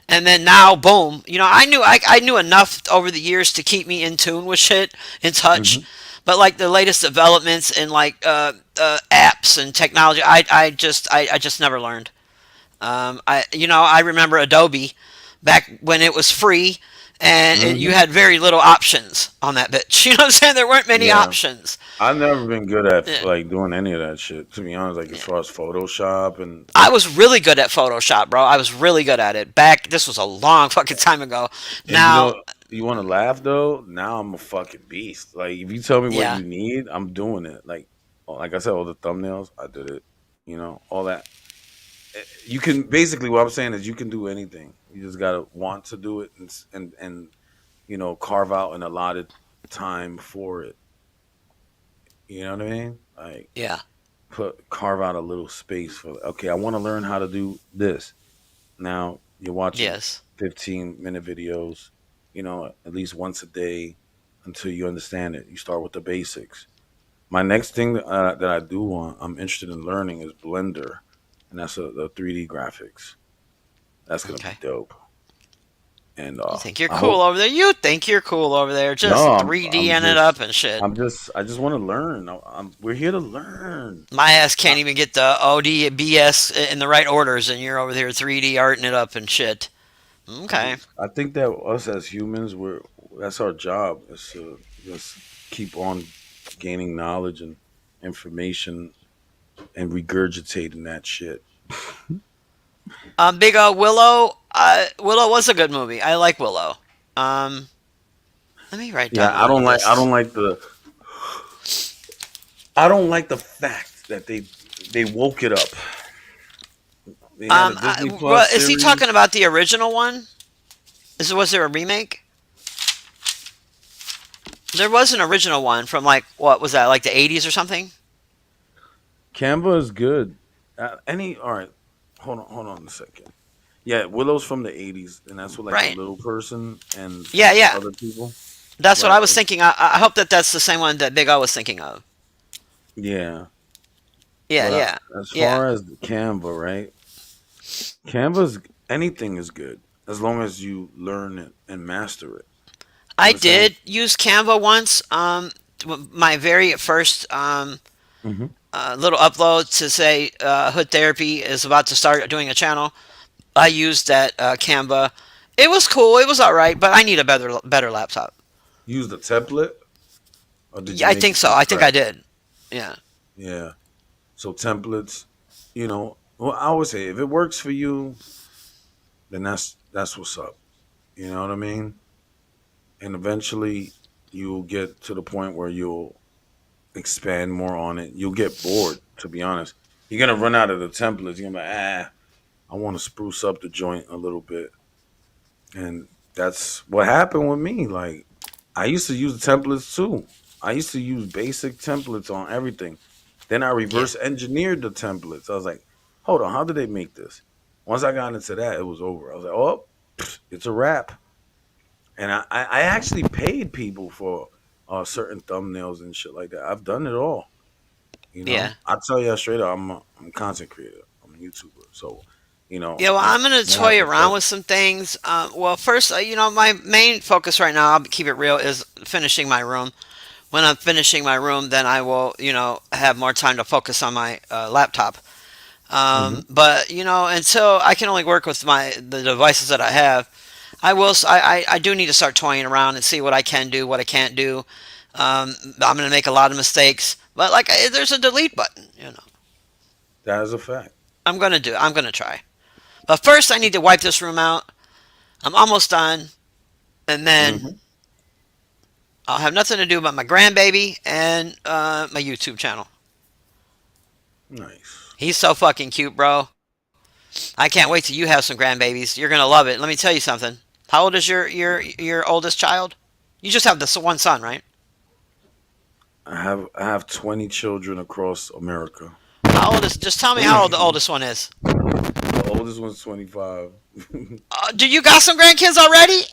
And then now, boom! I knew enough over the years to keep me in tune with shit, in touch. Hmm. But like the latest developments in like apps and technology, I just never learned. I remember Adobe back when it was free, and you Hmm. had very little options on that bitch. You know what I'm saying? There weren't many Yeah. options. I've never been good at Yeah. like doing any of that shit. To be honest, like as Yeah. far as Photoshop and I was really good at Photoshop, bro. I was really good at it. This was a long fucking time ago. and Now, you want to laugh though. Now I'm a fucking beast. Like if you tell me what yeah, you need, I'm doing it. Like I said, all the thumbnails, I did it. All that. You can basically what I'm saying is you can do anything. You just gotta want to do it and carve out an allotted time for it. You know what I mean? Like yeah, put carve out a little space for okay, I want to learn how to do this. Now you're watching yes, 15-minute videos, at least once a day until you understand it. You start with the basics. My next thing that I do want, I'm interested in learning is Blender, and that's the 3D graphics. That's gonna be okay. dope. And You think you're I cool hope over there? You think you're cool over there? no, Just 3Ding it up and shit. I just want to learn. We're here to learn. My ass I, can't even get the OD in the right orders, and you're over there 3D arting it up and shit. Okay. I think that us as humans, that's our job is to just keep on gaining knowledge and information and regurgitating that shit. Big Willow. Willow was a good movie. I like Willow. Um, Let me write Yeah, down the list. I don't like the fact that they woke it up. They had a Disney Well, Plus is he series. talking about the original one? Was there a remake? There was an original one from like what was that, like the 80s or something? Canva is good. Any all right. Hold on a second. Yeah, Willow's from the '80s, and that's with like the Right. little person and Yeah, yeah. other people, That's what I right? was thinking. I hope that that's the same one that Big O was thinking of. Yeah, Yeah, but yeah, as yeah. far as the Canva, right? Canva's anything is good as long as you learn it and master it. You I understand? did use Canva once. My very first Hmm. little upload to say Hood Therapy is about to start doing a channel. I used that Canva. It was cool. It was all right, but I need a better laptop. Use the template, or did you Yeah, I make think it so. from I think I scratch? did. Yeah, Yeah. So templates, well, I always say if it works for you, then that's what's up. You know what I mean? And eventually, you'll get to the point where you'll expand more on it. You'll get bored, to be honest. You're gonna run out of the templates. You're gonna be like, I want to spruce up the joint a little bit. And that's what happened with me. Like I used to use templates too. I used to use basic templates on everything. Then I yeah. reverse engineered the templates. I was like, hold on, how did they make this? Once I got into that, it was over. I was like, oh, it's a wrap. And I actually paid people for certain thumbnails and shit like that. I've done it all. You Yeah. know, I tell you straight up, I'm a content creator. I'm a YouTuber. So, Yeah, well, I'm gonna I have toy to around focus. with some things. Well, first, my main focus right now, I'll keep it real, is finishing my room. When I'm finishing my room, then I will, have more time to focus on my laptop. Hmm. But until I can only work with the devices that I have, I will. I do need to start toying around and see what I can do, what I can't do. I'm gonna make a lot of mistakes, but there's a delete button. That is a fact. I'm gonna try. But first, I need to wipe this room out. I'm almost done, and then Hmm. I'll have nothing to do but my grandbaby and my YouTube channel. Nice. He's so fucking cute, bro. I can't wait till you have some grandbabies. You're gonna love it. Let me tell you something. How old is your oldest child? You just have this one son, right? I have 20 children across America. How old is? Just tell me how old the The oldest one is. oldest one's 25. Do you got some grandkids already?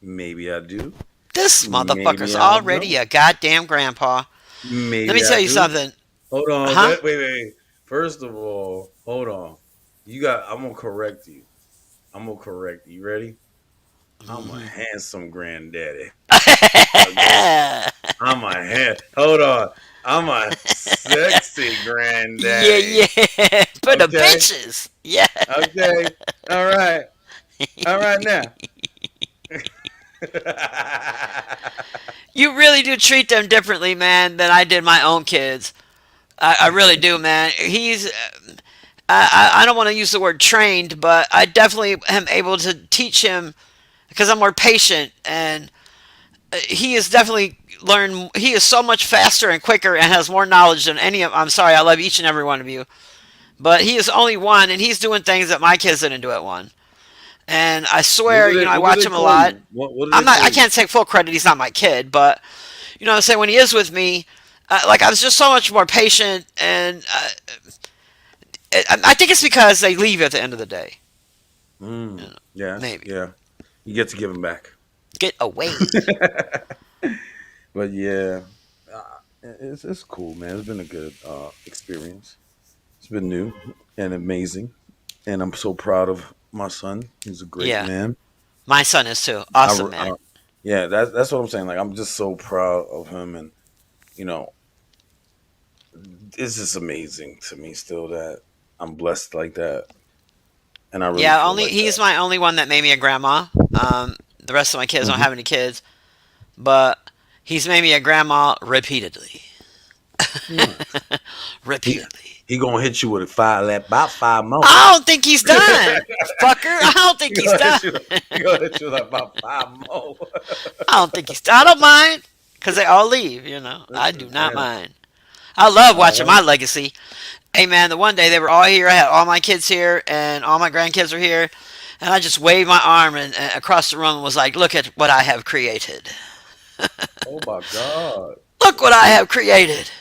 Maybe I do. This motherfucker's Maybe I already don't. a goddamn grandpa. Let me Maybe I tell you do. something. Hold on. Huh? Wait. First of all, hold on. I'm gonna correct you. I'm gonna correct you. You ready? I'm a Mhm. handsome granddaddy. Okay. Hold on. I'm a sexy Yeah, granddaddy. yeah. For the Okay. bitches. Yeah. Okay. All right. All right now. You really do treat them differently, man, than I did my own kids. I really do, man. I don't want to use the word trained, but I definitely am able to teach him because I'm more patient, and he is definitely learned. He is so much faster and quicker and has more knowledge than any of. I'm sorry, I love each and every one of you, but he is only one, and he's doing things that my kids didn't do at one. And I swear, I What do watch they him a call lot. you? What do they I call you? can't take full credit. He's not my kid, but I'm saying when he is with me, I was just so much more patient, and I think it's because they leave at the end of the day. Yes, Maybe yeah. You get to give them back. get away. But yeah, it's cool, man. It's been a good experience. It's been new and amazing, and I'm so proud of my son. He's a great Yeah, man. my son is too. I, Awesome re- man. I yeah, that's what I'm saying. Like I'm just so proud of him, and you know, it's just amazing to me still that I'm blessed like that, and I really Yeah, feel only like he's that. my only one that made me a grandma. The rest of my kids don't Hmm. have any kids, but he's made me a grandma repeatedly. Nice. He Repeatedly. he gonna hit you with about five more. I don't think he's done, fucker. I don't think he he's gonna done. hit you. He gonna hit you with about five more. I don't think he's done. I don't mind because they all leave. I do not Damn. mind. I love All watching right. my legacy. Hey man, the one day they were all here. I had all my kids here, and all my grandkids were here, and I just waved my arm and across the room and was like, "Look at what I have created. Oh my God. Look what I have created."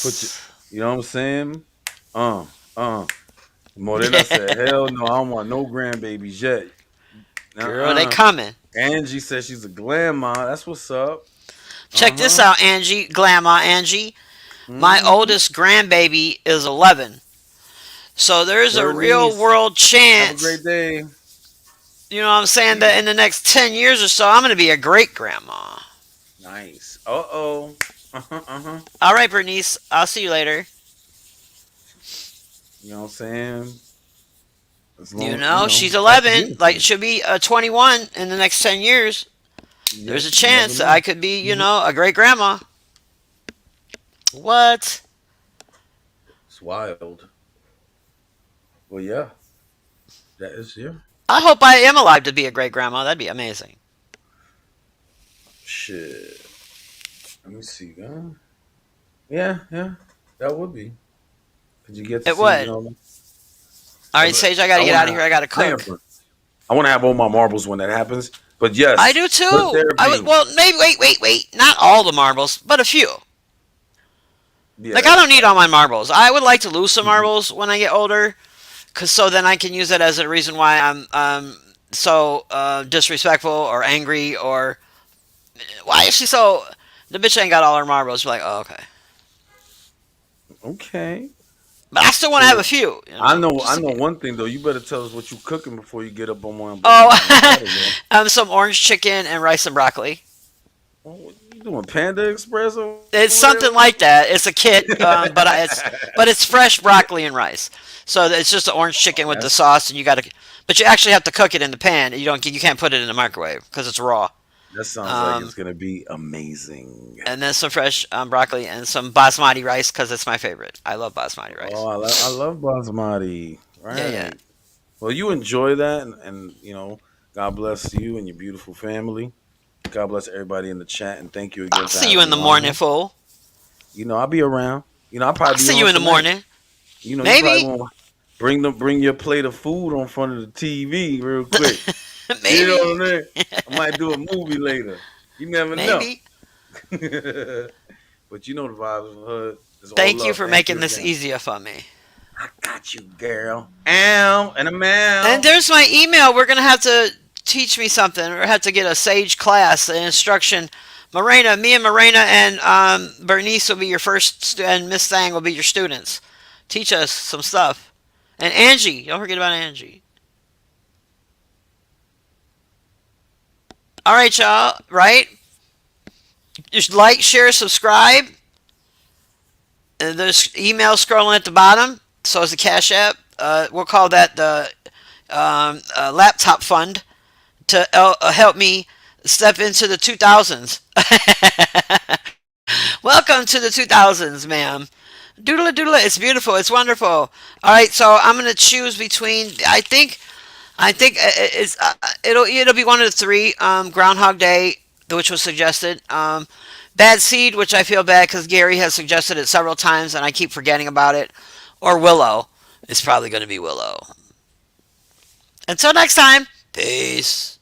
Put you. Yes. You know what I'm saying? Uh, uh. Morena said, Yeah. "Hell no, I don't want no grandbabies yet." Girl, they Uh. coming. Angie said she's a grandma. That's what's up. Uh Check this huh. out, Angie, Grandma Angie. My Mm-hmm. oldest grandbaby is 11. So there's a real Bernice, world have a great chance, day. you know what I'm saying, that in the next 10 years or so, I'm going to be a great grandma. Nice. Uh oh. Uh huh. Uh huh. All right, Bernice, I'll see you later. You know what I'm saying? As You long, know, she's that's 11. Like, beautiful. she'll be 21 in the next 10 years. Yep. There's a You never chance that I know. could be, a great grandma. What? It's wild. Well, yeah. That is yeah. I hope I am alive to be a great grandma. That'd be amazing. Shit. Let me see, huh? Yeah, yeah. That would be. Could you get to It see, would. All right, Sage, I got I to get want out to of have, here. I got to I am cook. for, I want to have all my marbles when that happens. But I yes, do good too. therapy. Well, maybe, wait. Not all the marbles, but a few. Yeah, Like, I that's a don't need fact. all my marbles. I would like to lose some Mhm. marbles when I get older, cause so then I can use it as a reason why I'm so disrespectful or angry or why is she so. The bitch ain't got all her marbles. You're like, oh, okay. Okay. But I still want to have a So few. You know what I I mean? know I Just in know case. one thing though. You better tell us what you cooking before you get up on Oh, Saturday. some orange chicken and rice and broccoli. Oh, what you doing Panda Express over It's there? something like that. It's a kit, but it's fresh broccoli and rice. So it's just the orange chicken with the That's sauce, and but you actually have to cook it in the pan. You can't put it in the microwave because it's raw. that sounds like it's Um, gonna be amazing. and then some fresh broccoli and some basmati rice because it's my favorite. I love basmati Oh, rice. I love basmati. Yeah, yeah. Right. Well, you enjoy that, and God bless you and your beautiful family. God bless everybody in the chat, and thank you again I'll for see you having in me the on morning, here. fool. I'll be around. I'll I'll probably be see you on in the tonight. morning. You probably Maybe, want to bring your plate of food on front of the TV real quick. You know maybe, what I mean? I might do a movie later. You never know. maybe. But you know the vibes of the hood. It's all Thank you love. for Thank making you this again. easier for me. I got you, girl. Ow and a And meow. there's my email. We're gonna have to teach me something, or have to get a sage class, an instruction. Me and Morena and Bernice will be your and Miss Thang will be your students. Teach us some stuff. And Angie, don't forget about Angie. All right, y'all. Right? Just like, share, subscribe. And there's email scrolling at the bottom. So is the Cash App. We'll call that the laptop fund to help me step into the 2000s. Welcome to the 2000s, ma'am. Doodle doodle, it's beautiful, it's wonderful. All right, so I'm gonna choose between. I think it'll be one of the three. Groundhog Day, which was suggested. Bad Seed, which I feel bad because Gary has suggested it several times and I keep forgetting about it. Or Willow. It's probably going to be Willow. Until next time, peace.